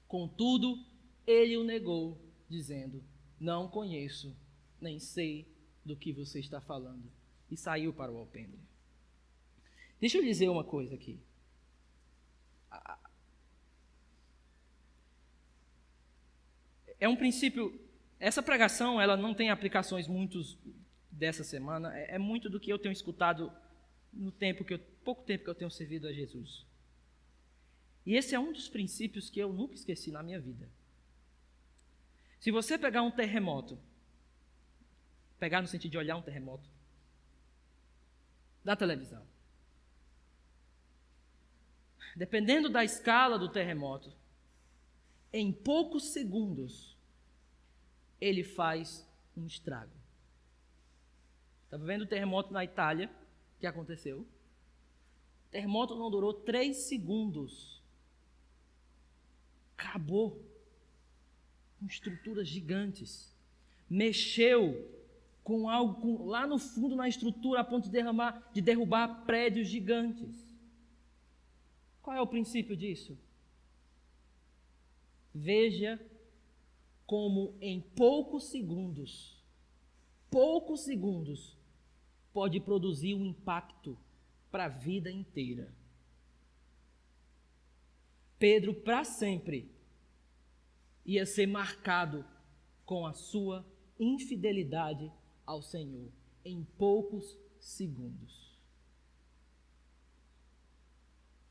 Speaker 1: Contudo, ele o negou, dizendo, não conheço, nem sei do que você está falando. E saiu para o alpendre. Deixa eu dizer uma coisa aqui. É um princípio, essa pregação, ela não tem aplicações muitos dessa semana, é muito do que eu tenho escutado no pouco tempo que eu tenho servido a Jesus. E esse é um dos princípios que eu nunca esqueci na minha vida. Se você pegar um terremoto Pegar no sentido de olhar um terremoto da televisão. Dependendo da escala do terremoto, em poucos segundos, ele faz um estrago. Estava vendo o terremoto na Itália, que aconteceu. O terremoto não durou 3 segundos. Acabou com estruturas gigantes. Mexeu com algo lá no fundo na estrutura a ponto de derrubar prédios gigantes. Qual é o princípio disso? Veja como em poucos segundos, pode produzir um impacto para a vida inteira. Pedro, para sempre, ia ser marcado com a sua infidelidade ao Senhor, em poucos segundos.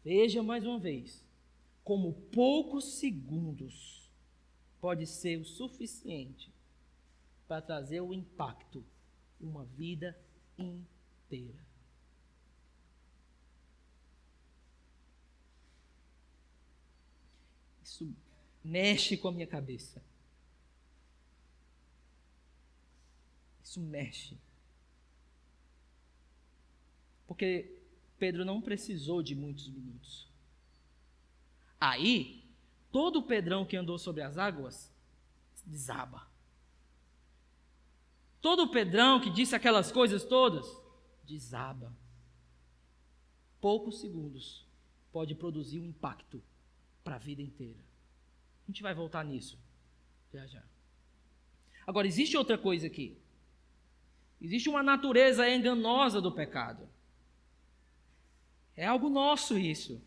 Speaker 1: Veja mais uma vez, como poucos segundos pode ser o suficiente para trazer o impacto uma vida inteira. Isso mexe com a minha cabeça. Isso mexe. Porque Pedro não precisou de muitos minutos. Aí, todo o Pedrão que andou sobre as águas desaba. Todo o Pedrão que disse aquelas coisas todas desaba. Poucos segundos pode produzir um impacto para a vida inteira. A gente vai voltar nisso já já. Agora, existe outra coisa aqui. Existe uma natureza enganosa do pecado. É algo nosso isso.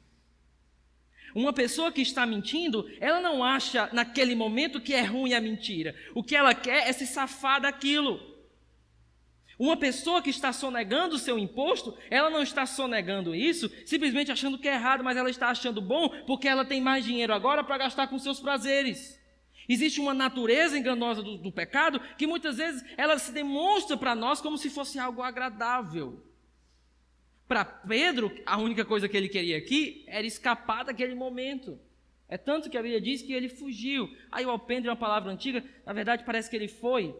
Speaker 1: Uma pessoa que está mentindo, ela não acha naquele momento que é ruim a mentira. O que ela quer é se safar daquilo. Uma pessoa que está sonegando o seu imposto, ela não está sonegando isso simplesmente achando que é errado, mas ela está achando bom porque ela tem mais dinheiro agora para gastar com seus prazeres. Existe uma natureza enganosa do pecado que muitas vezes ela se demonstra para nós como se fosse algo agradável. Para Pedro, a única coisa que ele queria aqui era escapar daquele momento. É tanto que a Bíblia diz que ele fugiu. Aí o alpendre é uma palavra antiga, na verdade parece que ele foi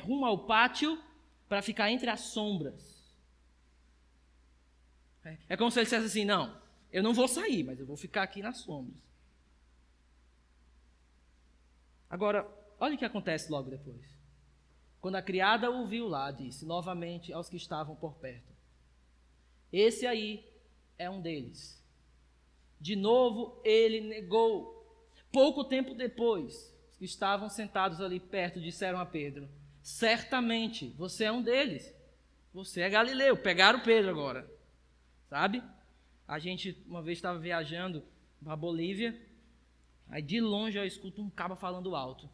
Speaker 1: rumo ao pátio para ficar entre as sombras. É como se ele dissesse assim, não, eu não vou sair, mas eu vou ficar aqui nas sombras. Agora, olha o que acontece logo depois. Quando a criada o viu lá, disse novamente aos que estavam por perto: esse aí é um deles. De novo ele negou. Pouco tempo depois, os que estavam sentados ali perto disseram a Pedro: certamente você é um deles. Você é galileu. Pegaram Pedro agora. Sabe? A gente uma vez estava viajando para a Bolívia. Aí de longe eu escuto um caba falando alto.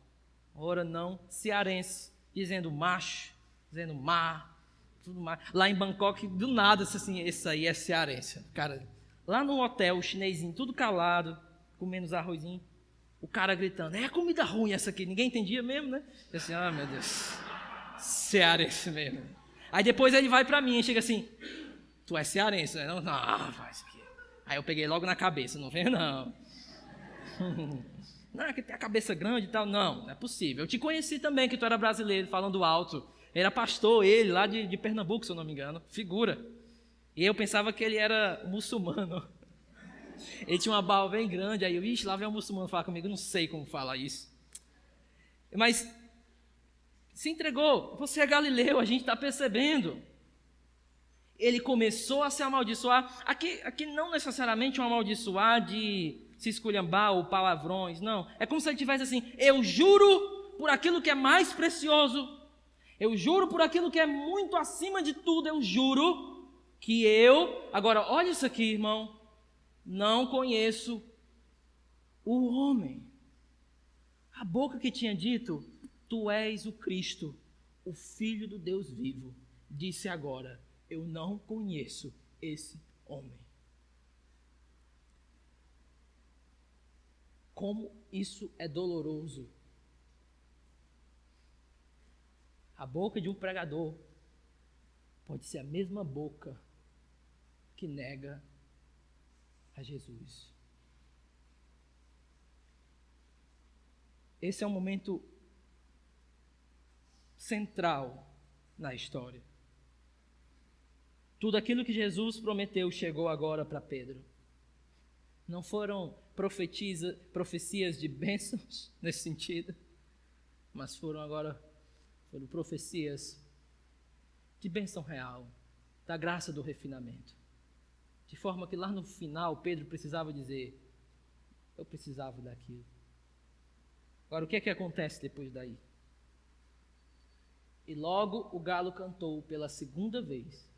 Speaker 1: Ora não, cearense, dizendo macho, dizendo mar. Tudo mais. Lá em Bangkok, do nada, assim, esse aí é cearense. Cara, lá no hotel, o chinesinho, tudo calado, comendo os arrozinhos, o cara gritando: é comida ruim essa aqui. Ninguém entendia mesmo, né? Eu assim, meu Deus, cearense mesmo. Aí depois ele vai pra mim e chega assim: tu é cearense, né? Não, faz aqui. Aí eu peguei logo na cabeça: não vem não. Não, que tem a cabeça grande e tal. Não é possível. Eu te conheci também, que tu era brasileiro, falando alto. Era pastor, ele, lá de Pernambuco, se eu não me engano, figura. E eu pensava que ele era muçulmano. Ele tinha uma barba bem grande, aí lá vem um muçulmano falar comigo, não sei como falar isso. Mas se entregou, você é galileu, a gente está percebendo. Ele começou a se amaldiçoar. Aqui não necessariamente um amaldiçoar de se esculhambar ou palavrões, não. É como se ele tivesse assim: eu juro por aquilo que é mais precioso. Eu juro por aquilo que é muito acima de tudo, eu juro que eu... Agora, olha isso aqui, irmão. Não conheço o homem. A boca que tinha dito: tu és o Cristo, o Filho do Deus vivo, disse agora: eu não conheço esse homem. Como isso é doloroso. A boca de um pregador pode ser a mesma boca que nega a Jesus. Esse é um momento central na história. Tudo aquilo que Jesus prometeu chegou agora para Pedro. Não foram profecias de bênçãos nesse sentido, mas foram profecias de bênção real, da graça do refinamento. De forma que lá no final Pedro precisava dizer: eu precisava daquilo. Agora, o que é que acontece depois daí? E logo o galo cantou pela segunda vez.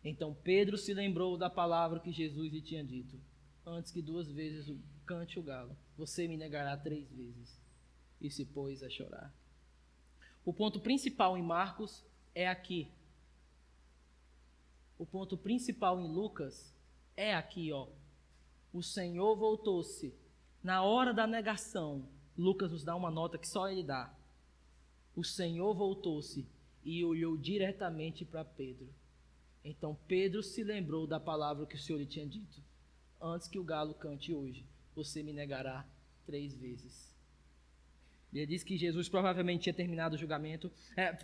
Speaker 1: Então Pedro se lembrou da palavra que Jesus lhe tinha dito: antes que 2 vezes cante o galo, você me negará 3 vezes. E se pôs a chorar. O ponto principal em Marcos é aqui. O ponto principal em Lucas é aqui, ó. O Senhor voltou-se. Na hora da negação, Lucas nos dá uma nota que só ele dá. O Senhor voltou-se e olhou diretamente para Pedro. Então Pedro se lembrou da palavra que o Senhor lhe tinha dito: antes que o galo cante hoje, você me negará 3 vezes. Ele diz que Jesus provavelmente tinha terminado o julgamento.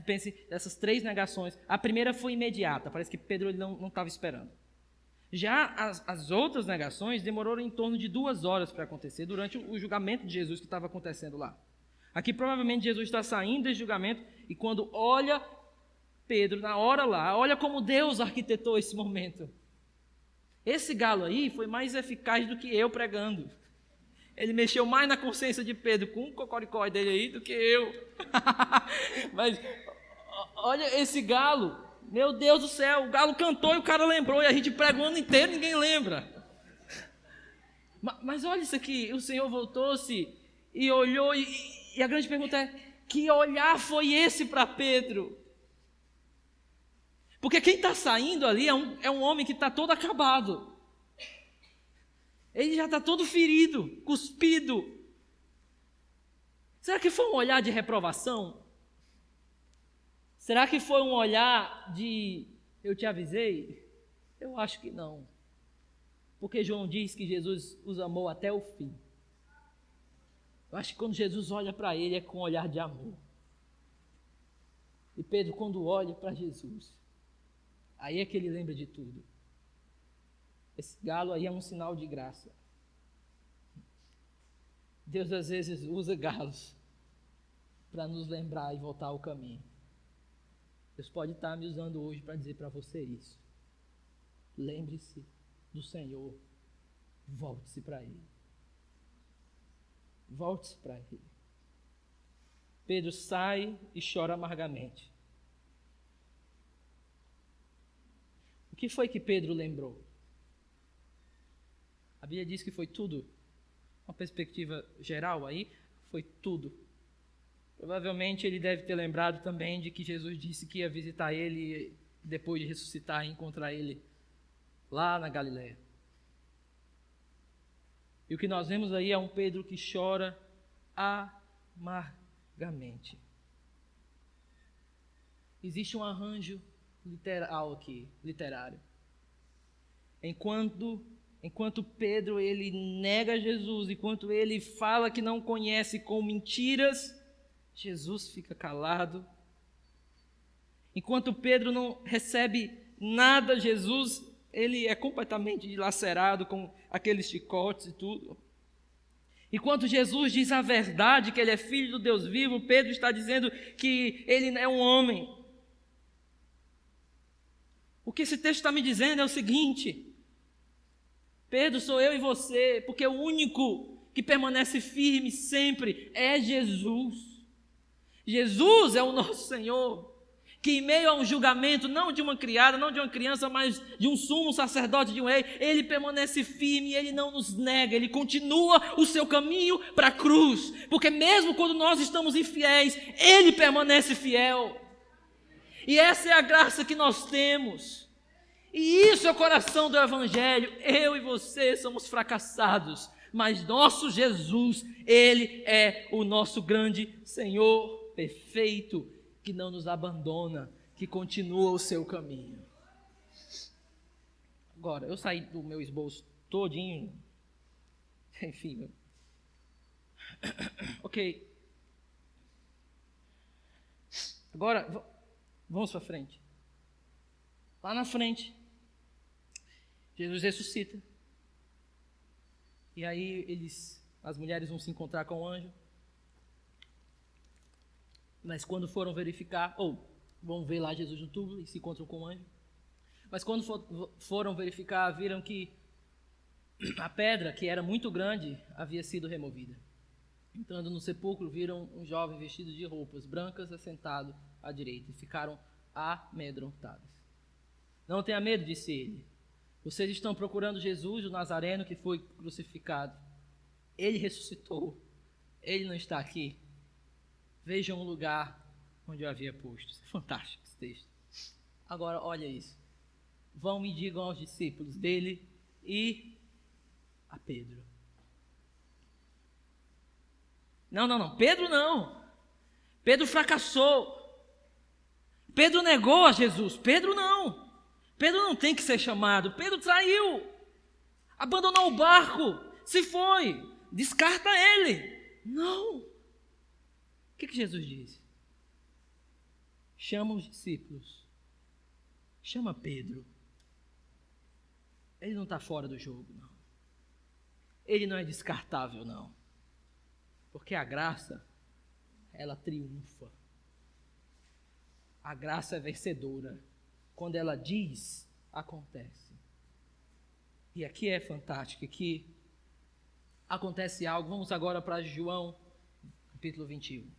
Speaker 1: Pense nessas 3 negações. A primeira foi imediata, parece que Pedro ele não estava esperando. Já as outras negações demoraram em torno de 2 horas para acontecer, durante o julgamento de Jesus que estava acontecendo lá. Aqui provavelmente Jesus está saindo desse julgamento, e quando olha Pedro, na hora lá, olha como Deus arquitetou esse momento. Esse galo aí foi mais eficaz do que eu pregando. Ele mexeu mais na consciência de Pedro com o cocoricó dele aí do que eu. Mas olha esse galo, meu Deus do céu, o galo cantou e o cara lembrou, e a gente pregou o ano inteiro e ninguém lembra. Mas olha isso aqui, o Senhor voltou-se e olhou, e a grande pergunta é: que olhar foi esse para Pedro? Porque quem está saindo ali é um homem que está todo acabado. Ele já está todo ferido, cuspido. Será que foi um olhar de reprovação? Será que foi um olhar de eu te avisei? Eu acho que não. Porque João diz que Jesus os amou até o fim. Eu acho que quando Jesus olha para ele é com um olhar de amor. E Pedro, quando olha para Jesus, aí é que ele lembra de tudo. Esse galo aí é um sinal de graça. Deus às vezes usa galos para nos lembrar e voltar ao caminho. Deus pode estar me usando hoje para dizer para você isso. Lembre-se do Senhor. Volte-se para Ele. Volte-se para Ele. Pedro sai e chora amargamente. O que foi que Pedro lembrou? A Bíblia diz que foi tudo. Uma perspectiva geral aí, foi tudo. Provavelmente ele deve ter lembrado também de que Jesus disse que ia visitar ele depois de ressuscitar e encontrar ele lá na Galileia. E o que nós vemos aí é um Pedro que chora amargamente. Existe um arranjo literal aqui, literário. Enquanto Pedro ele nega Jesus, enquanto ele fala que não conhece com mentiras, Jesus fica calado. Enquanto Pedro não recebe nada, Jesus ele é completamente dilacerado com aqueles chicotes e tudo. Enquanto Jesus diz a verdade, que ele é filho do Deus vivo, Pedro está dizendo que ele é um homem. O que esse texto está me dizendo é o seguinte: Pedro, sou eu e você, porque o único que permanece firme sempre é Jesus. Jesus é o nosso Senhor, que em meio a um julgamento, não de uma criada, não de uma criança, mas de um sumo sacerdote, de um rei, ele permanece firme, ele não nos nega, ele continua o seu caminho para a cruz, porque mesmo quando nós estamos infiéis, ele permanece fiel. E essa é a graça que nós temos. E isso é o coração do Evangelho. Eu e você somos fracassados, mas nosso Jesus, Ele é o nosso grande Senhor perfeito, que não nos abandona, que continua o seu caminho. Agora, eu saí do meu esboço todinho. Enfim. Ok. Agora, vamos para frente. Lá na frente, Jesus ressuscita. E aí as mulheres vão se encontrar com o anjo. Mas quando foram verificar, vão ver lá Jesus no túmulo e se encontram com o anjo. Mas quando foram verificar, viram que a pedra, que era muito grande, havia sido removida. Entrando no sepulcro, viram um jovem vestido de roupas brancas assentado à direita e ficaram amedrontados. Não tenha medo, disse ele. Vocês estão procurando Jesus, o Nazareno, que foi crucificado. Ele ressuscitou. Ele não está aqui. Vejam o lugar onde eu havia posto. Isso é fantástico esse texto. Agora, olha isso. Vão e digam aos discípulos dele e a Pedro. Não. Pedro não. Pedro fracassou. Pedro negou a Jesus. Pedro não. Pedro não tem que ser chamado. Pedro traiu. Abandonou o barco. Se foi. Descarta ele. Não. O que Jesus diz? Chama os discípulos. Chama Pedro. Ele não está fora do jogo, não. Ele não é descartável, não. Porque a graça, ela triunfa. A graça é vencedora. Quando ela diz, acontece. E aqui é fantástico, aqui acontece algo. Vamos agora para João, capítulo 21.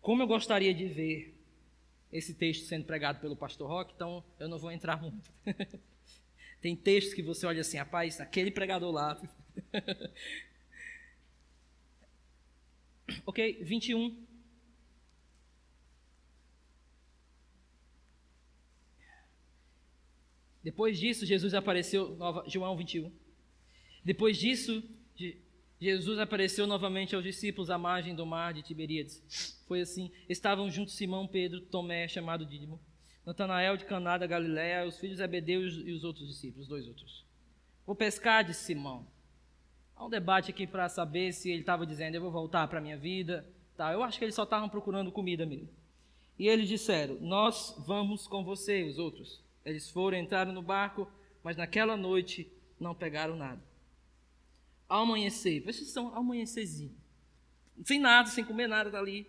Speaker 1: Como eu gostaria de ver esse texto sendo pregado pelo pastor Roque, então eu não vou entrar muito. Tem textos que você olha assim, rapaz, aquele pregador lá. Ok, 21. Depois disso, Jesus apareceu, João 21. Depois disso, Jesus apareceu novamente aos discípulos à margem do mar de Tiberíades. Foi assim, estavam juntos Simão, Pedro, Tomé, chamado Dídimo, Natanael de Caná da Galiléia, os filhos de Zebedeu e os outros discípulos, 2 outros. Vou pescar, disse Simão. Há um debate aqui para saber se ele estava dizendo, eu vou voltar para a minha vida. Tá, eu acho que eles só estavam procurando comida mesmo. E eles disseram, nós vamos com você, os outros. Eles foram, entraram no barco, mas naquela noite não pegaram nada. Ao amanhecer, vocês são amanhecerzinho, sem nada, sem comer nada dali.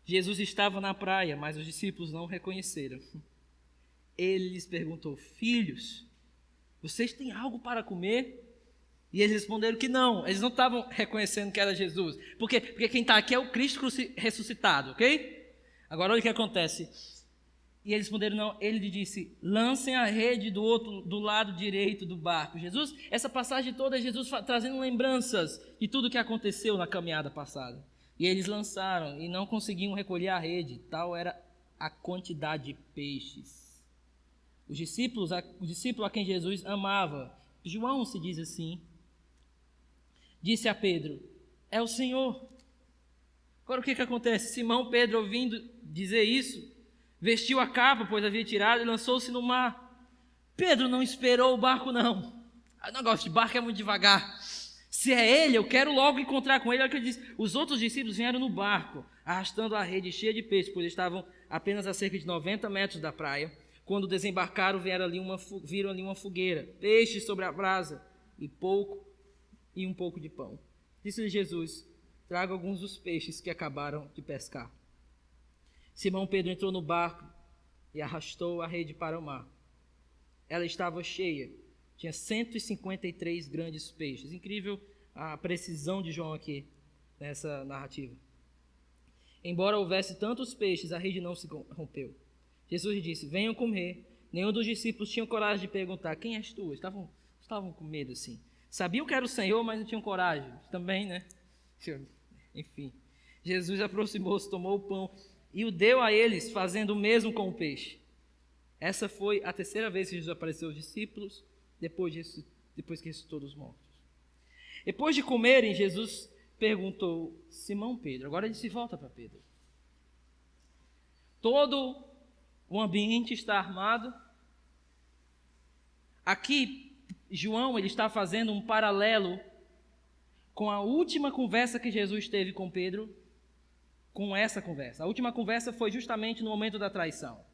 Speaker 1: Jesus estava na praia, mas os discípulos não o reconheceram. Ele lhes perguntou, filhos, vocês têm algo para comer? E eles responderam que não, eles não estavam reconhecendo que era Jesus. Por quê? Porque quem está aqui é o Cristo ressuscitado, ok? Agora olha o que acontece. E eles responderam não, ele lhe disse, lancem a rede do lado direito do barco. Jesus, essa passagem toda é Jesus trazendo lembranças de tudo que aconteceu na caminhada passada. E eles lançaram e não conseguiam recolher a rede, tal era a quantidade de peixes. O discípulo a quem Jesus amava, João se diz assim, disse a Pedro, é o Senhor. Agora o que acontece? Simão Pedro, ouvindo dizer isso, vestiu a capa, pois havia tirado, e lançou-se no mar. Pedro não esperou o barco, não. O negócio de barco é muito devagar. Se é ele, eu quero logo encontrar com ele. Olha o que ele diz. Os outros discípulos vieram no barco, arrastando a rede cheia de peixes, pois estavam apenas a cerca de 90 metros da praia. Quando desembarcaram, viram ali uma fogueira, peixes sobre a brasa e um pouco de pão. Disse-lhe Jesus, traga alguns dos peixes que acabaram de pescar. Simão Pedro entrou no barco e arrastou a rede para o mar. Ela estava cheia, tinha 153 grandes peixes. Incrível a precisão de João aqui nessa narrativa. Embora houvesse tantos peixes, a rede não se rompeu. Jesus disse, venham comer. Nenhum dos discípulos tinha coragem de perguntar, quem és tu? Estavam com medo assim. Sabiam que era o Senhor, mas não tinham coragem. Também, né? Enfim. Jesus aproximou-se, tomou o pão e o deu a eles, fazendo o mesmo com o peixe. Essa foi a terceira vez que Jesus apareceu aos discípulos, depois que ressuscitou dos mortos. Depois de comerem, Jesus perguntou: Simão Pedro. Agora ele se volta para Pedro. Todo o ambiente está armado. Aqui, João ele está fazendo um paralelo com a última conversa que Jesus teve com Pedro, com essa conversa. A última conversa foi justamente no momento da traição.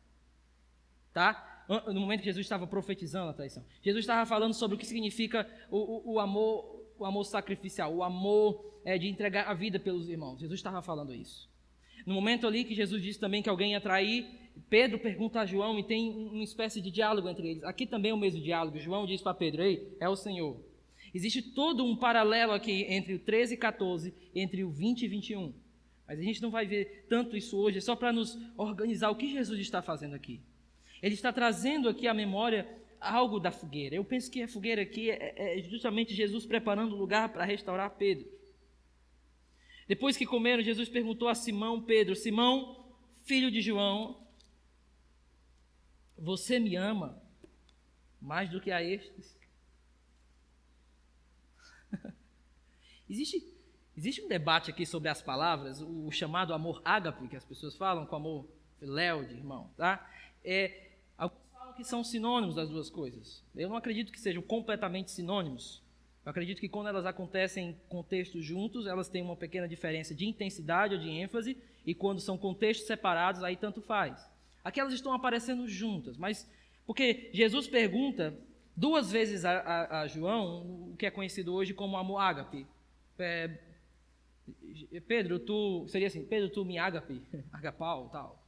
Speaker 1: Tá? No momento que Jesus estava profetizando a traição. Jesus estava falando sobre o que significa o amor sacrificial, o amor de entregar a vida pelos irmãos. Jesus estava falando isso. No momento ali que Jesus disse também que alguém ia trair, Pedro pergunta a João e tem uma espécie de diálogo entre eles. Aqui também é o mesmo diálogo. João diz para Pedro: ei, é o Senhor. Existe todo um paralelo aqui entre o 13 e 14, entre o 20 e 21. Mas a gente não vai ver tanto isso hoje, é só para nos organizar o que Jesus está fazendo aqui. Ele está trazendo aqui à memória algo da fogueira. Eu penso que a fogueira aqui é justamente Jesus preparando o lugar para restaurar Pedro. Depois que comeram, Jesus perguntou a Simão Pedro: Simão, filho de João, você me ama mais do que a estes? Existe um debate aqui sobre as palavras, o chamado amor ágape, que as pessoas falam, com amor filéu de irmão, tá? Alguns falam que são sinônimos das duas coisas. Eu não acredito que sejam completamente sinônimos. Eu acredito que quando elas acontecem em contextos juntos, elas têm uma pequena diferença de intensidade ou de ênfase, e quando são contextos separados, aí tanto faz. Aqui elas estão aparecendo juntas, mas porque Jesus pergunta duas vezes a João o que é conhecido hoje como amor ágape. Pedro, tu me ágape, agapau, tal.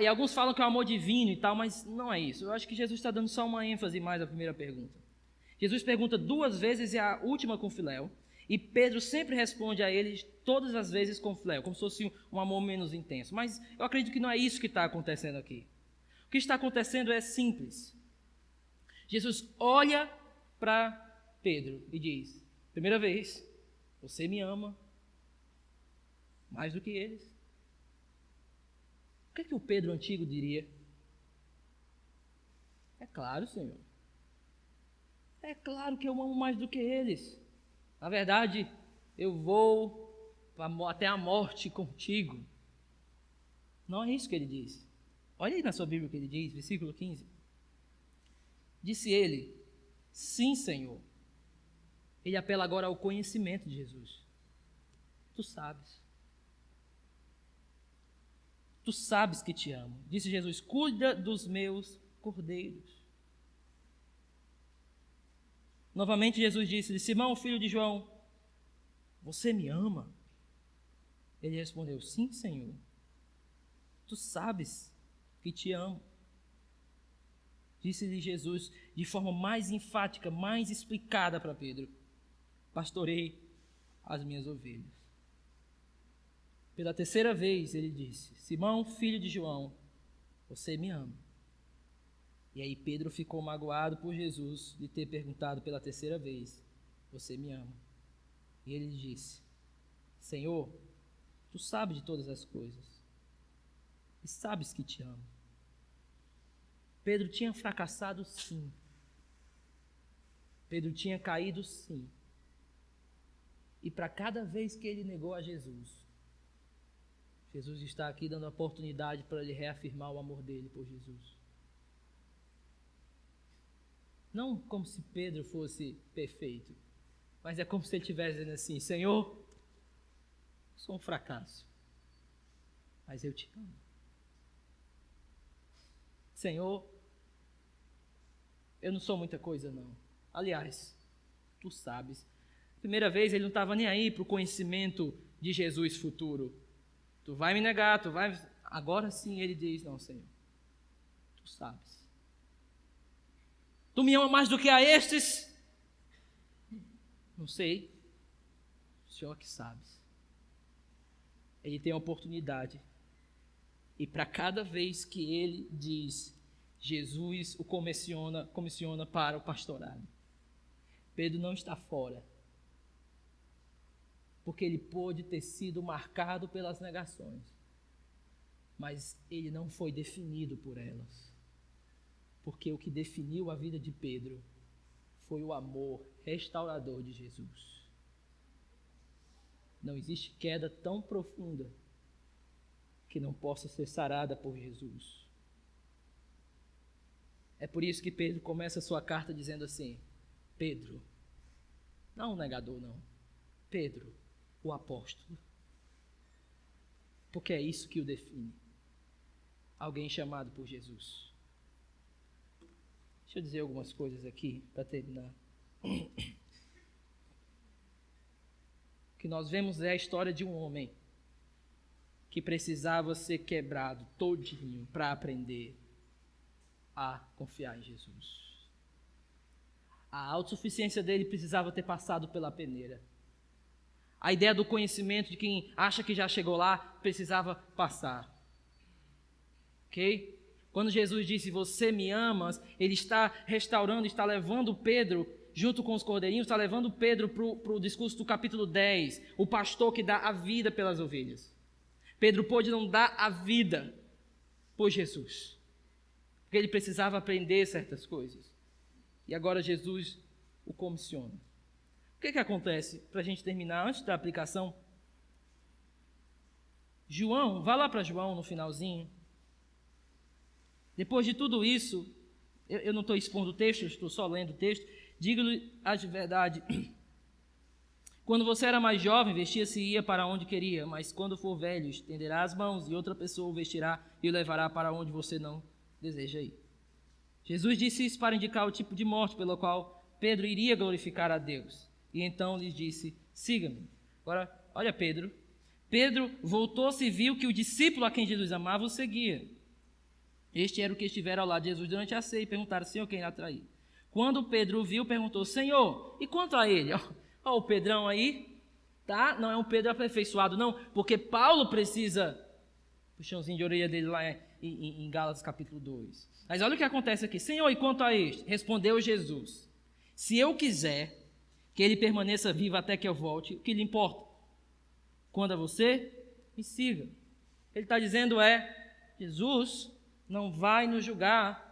Speaker 1: E alguns falam que é um amor divino e tal, mas não é isso. Eu acho que Jesus está dando só uma ênfase mais à primeira pergunta. Jesus pergunta duas vezes e a última com filéu, e Pedro sempre responde a ele todas as vezes com filéu, como se fosse um amor menos intenso. Mas eu acredito que não é isso que está acontecendo aqui. O que está acontecendo é simples. Jesus olha para Pedro e diz: primeira vez, você me ama mais do que eles. O que é que o Pedro antigo diria? É claro, Senhor. É claro que eu amo mais do que eles. Na verdade, eu vou até a morte contigo. Não é isso que ele diz. Olha aí na sua Bíblia o que ele diz, versículo 15. Disse ele: sim, Senhor. Ele apela agora ao conhecimento de Jesus. Tu sabes. Tu sabes que te amo. Disse Jesus: cuida dos meus cordeiros. Novamente Jesus disse: Simão, filho de João, você me ama? Ele respondeu: sim, Senhor. Tu sabes que te amo. Disse-lhe Jesus de forma mais enfática, mais explicada para Pedro: pastorei as minhas ovelhas. Pela terceira vez ele disse: Simão, filho de João, você me ama? E aí Pedro ficou magoado por Jesus de ter perguntado pela terceira vez: você me ama? E ele disse: Senhor, tu sabes de todas as coisas e sabes que te amo. Pedro tinha fracassado, sim. Pedro tinha caído, sim. E para cada vez que ele negou a Jesus, Jesus está aqui dando a oportunidade para ele reafirmar o amor dele por Jesus. Não como se Pedro fosse perfeito, mas é como se ele estivesse dizendo assim: Senhor, sou um fracasso, mas eu te amo. Senhor, eu não sou muita coisa não. Aliás, tu sabes. Primeira vez ele não estava nem aí para o conhecimento de Jesus futuro. Tu vai me negar, tu vai... Agora sim ele diz: não, Senhor, tu sabes. Tu me ama mais do que a estes? Não sei. O Senhor que sabes. Ele tem a oportunidade. E para cada vez que ele diz, Jesus o comissiona para o pastorado. Pedro não está fora. Porque ele pôde ter sido marcado pelas negações. Mas ele não foi definido por elas. Porque o que definiu a vida de Pedro foi o amor restaurador de Jesus. Não existe queda tão profunda que não possa ser sarada por Jesus. É por isso que Pedro começa a sua carta dizendo assim: Pedro, não um negador não, Pedro, o apóstolo. Porque é isso que o define. Alguém chamado por Jesus. Deixa eu dizer algumas coisas aqui para terminar. O que nós vemos é a história de um homem que precisava ser quebrado todinho para aprender a confiar em Jesus. A autossuficiência dele precisava ter passado pela peneira. A ideia do conhecimento de quem acha que já chegou lá precisava passar. Ok? Quando Jesus disse, você me amas, ele está restaurando, está levando Pedro, junto com os cordeirinhos, está levando Pedro para o discurso do capítulo 10, o pastor que dá a vida pelas ovelhas. Pedro pôde não dar a vida por Jesus, porque ele precisava aprender certas coisas. E agora Jesus o comissiona. O que acontece? Para a gente terminar, antes da aplicação, João, vá lá para João no finalzinho. Depois de tudo isso, eu não estou expondo o texto, estou só lendo o texto. Digo-lhe a verdade. Quando você era mais jovem, vestia-se e ia para onde queria, mas quando for velho, estenderá as mãos e outra pessoa o vestirá e o levará para onde você não deseja ir. Jesus disse isso para indicar o tipo de morte pela qual Pedro iria glorificar a Deus. E então lhes disse, siga-me. Agora, olha Pedro. Pedro voltou-se e viu que o discípulo a quem Jesus amava o seguia. Este era o que estivera ao lado de Jesus durante a ceia e perguntaram, Senhor, quem irá trair? Quando Pedro o viu, perguntou, Senhor, e quanto a ele? Olha o Pedrão aí, tá? Não é um Pedro aperfeiçoado, não, porque Paulo precisa, puxãozinho de orelha dele lá em Gálatas capítulo 2. Mas olha o que acontece aqui, Senhor, e quanto a este? Respondeu Jesus, se eu quiser que ele permaneça vivo até que eu volte, o que lhe importa? Quando a você, me siga. Ele está dizendo Jesus não vai nos julgar,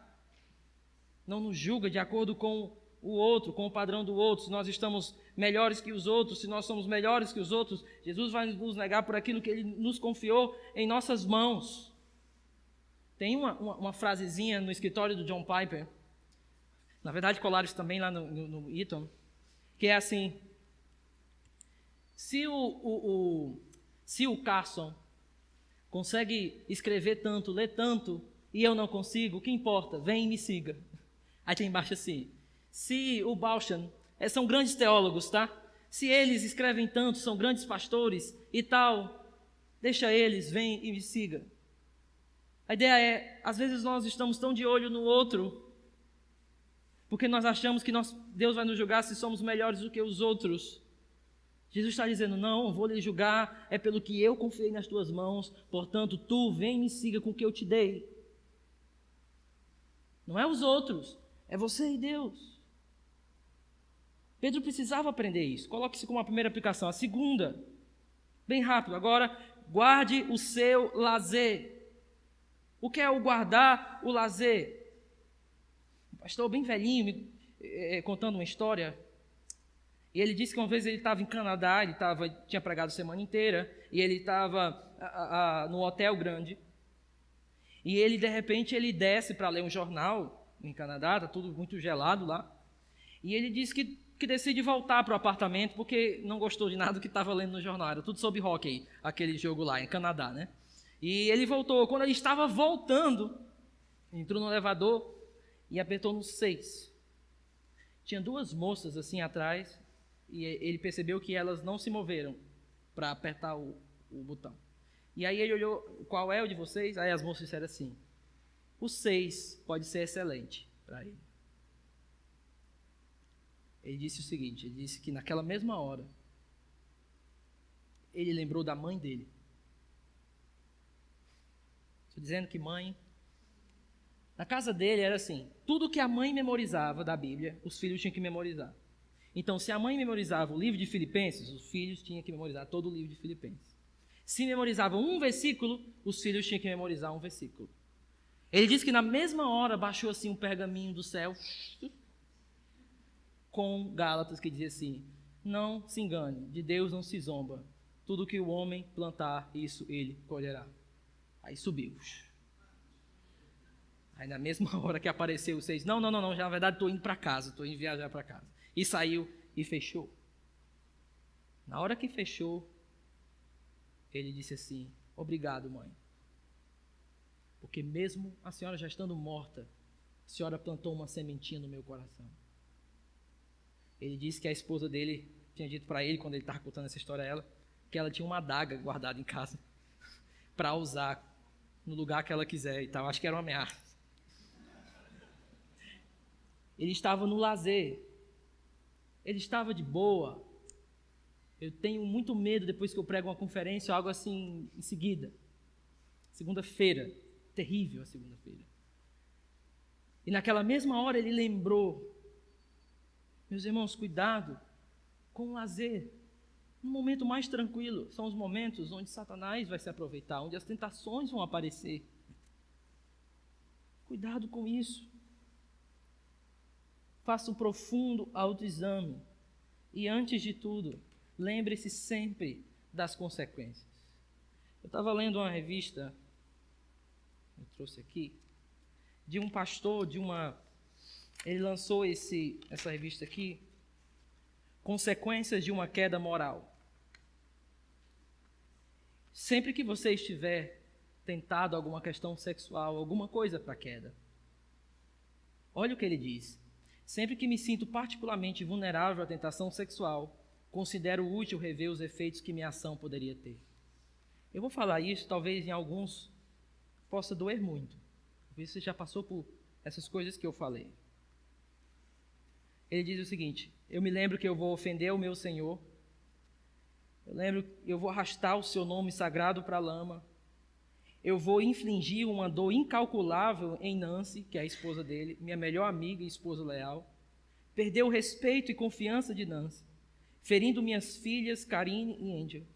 Speaker 1: não nos julga de acordo com o outro, com o padrão do outro, se nós estamos melhores que os outros, se nós somos melhores que os outros, Jesus vai nos negar por aquilo que Ele nos confiou em nossas mãos. Tem uma frasezinha no escritório do John Piper, na verdade colaram isso também lá no Eton, que é assim, se o Carson consegue escrever tanto, ler tanto, e eu não consigo, o que importa? Vem e me siga. Aí tem embaixo assim, se o Bauchan, são grandes teólogos, tá? Se eles escrevem tanto, são grandes pastores e tal, deixa eles, vem e me siga. A ideia é, às vezes nós estamos tão de olho no outro, porque nós achamos que Deus vai nos julgar se somos melhores do que os outros. Jesus está dizendo, não, vou lhe julgar, é pelo que eu confiei nas tuas mãos, portanto, tu vem e me siga com o que eu te dei. Não é os outros, é você e Deus. Pedro precisava aprender isso. Coloque isso como a primeira aplicação. A segunda, bem rápido, agora, guarde o seu lazer. O que é o guardar o lazer? Um pastor bem velhinho contando uma história. E ele disse que uma vez ele estava em Canadá, tinha pregado a semana inteira, e ele estava no hotel grande. E ele, de repente, ele desce para ler um jornal em Canadá, está tudo muito gelado lá. E ele disse que decide voltar para o apartamento porque não gostou de nada do que estava lendo no jornal. Era tudo sobre hóquei, aquele jogo lá em Canadá, né? E ele voltou. Quando ele estava voltando, entrou no elevador e apertou no 6. Tinha duas moças assim atrás e ele percebeu que elas não se moveram para apertar o botão. E aí ele olhou, qual é o de vocês? Aí as moças disseram assim, o 6 pode ser excelente para ele. Ele disse o seguinte, ele disse que naquela mesma hora, ele lembrou da mãe dele. Estou dizendo que mãe... Na casa dele era assim, tudo que a mãe memorizava da Bíblia, os filhos tinham que memorizar. Então, se a mãe memorizava o livro de Filipenses, os filhos tinham que memorizar todo o livro de Filipenses. Se memorizavam um versículo, os filhos tinham que memorizar um versículo. Ele disse que na mesma hora baixou assim um pergaminho do céu com Gálatas que dizia assim, não se engane, de Deus não se zomba. tudo que o homem plantar, isso ele colherá. Aí subiu. Aí na mesma hora que apareceu os 6, não, já na verdade estou indo para casa, estou indo viajar para casa. E saiu e fechou. Na hora que fechou, ele disse assim: obrigado, mãe. Porque mesmo a senhora já estando morta, a senhora plantou uma sementinha no meu coração. Ele disse que a esposa dele tinha dito para ele, quando ele estava contando essa história a ela, que ela tinha uma adaga guardada em casa para usar no lugar que ela quiser e tal. Acho que era uma ameaça. Ele estava no lazer. Ele estava de boa. Eu tenho muito medo depois que eu prego uma conferência, algo assim em seguida. Segunda-feira. Terrível a segunda-feira. E naquela mesma hora ele lembrou: meus irmãos, cuidado com o lazer. No momento mais tranquilo, são os momentos onde Satanás vai se aproveitar, onde as tentações vão aparecer. Cuidado com isso. Faça um profundo autoexame. E antes de tudo, lembre-se sempre das consequências. Eu estava lendo uma revista, eu trouxe aqui, de um pastor, ele lançou essa revista aqui, Consequências de uma Queda Moral. Sempre que você estiver tentado a alguma questão sexual, alguma coisa para queda, olha o que ele diz: sempre que me sinto particularmente vulnerável à tentação sexual, considero útil rever os efeitos que minha ação poderia ter. Eu vou falar isso, talvez em alguns possa doer muito. Talvez você já passou por essas coisas que eu falei. Ele diz o seguinte: eu me lembro que eu vou ofender o meu Senhor, eu vou arrastar o seu nome sagrado para a lama, eu vou infligir uma dor incalculável em Nancy, que é a esposa dele, minha melhor amiga e esposa leal, perder o respeito e confiança de Nancy, ferindo minhas filhas Karine e Angel,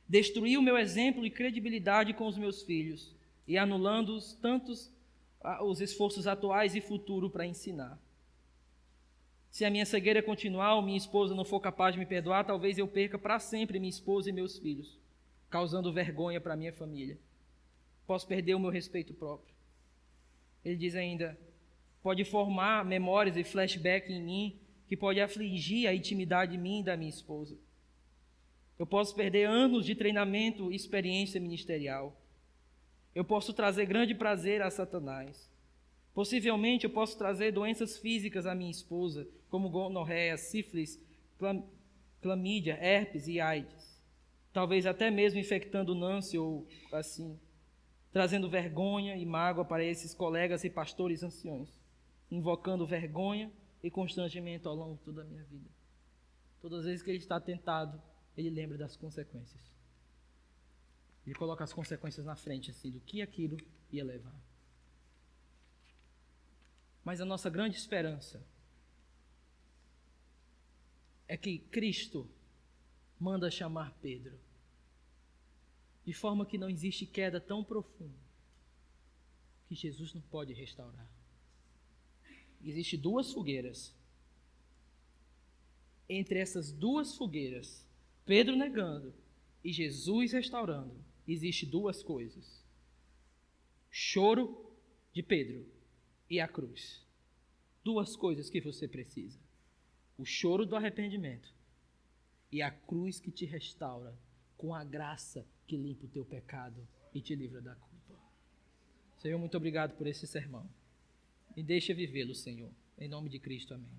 Speaker 1: destruir o meu exemplo e credibilidade com os meus filhos e anulando os esforços atuais e futuro para ensinar. Se a minha cegueira continuar ou minha esposa não for capaz de me perdoar, talvez eu perca para sempre minha esposa e meus filhos, causando vergonha para minha família. Posso perder o meu respeito próprio. Ele diz ainda: pode formar memórias e flashback em mim que pode afligir a intimidade de mim e da minha esposa. Eu posso perder anos de treinamento e experiência ministerial. Eu posso trazer grande prazer a Satanás. Possivelmente eu posso trazer doenças físicas à minha esposa, como gonorreia, sífilis, clamídia, herpes e AIDS. Talvez até mesmo infectando Nancy ou assim, trazendo vergonha e mágoa para esses colegas e pastores anciões, invocando vergonha e constrangimento ao longo de toda a minha vida. Todas as vezes que ele está tentado, ele lembra das consequências. Ele coloca as consequências na frente, assim, do que aquilo ia levar. Mas a nossa grande esperança é que Cristo manda chamar Pedro, de forma que não existe queda tão profunda que Jesus não pode restaurar. Existem duas fogueiras. Entre essas duas fogueiras, Pedro negando e Jesus restaurando, existem duas coisas: choro de Pedro e a cruz. Duas coisas que você precisa: o choro do arrependimento e a cruz que te restaura com a graça que limpa o teu pecado e te livra da culpa. Senhor, muito obrigado por esse sermão. Me deixa vivê-lo, Senhor. Em nome de Cristo, amém.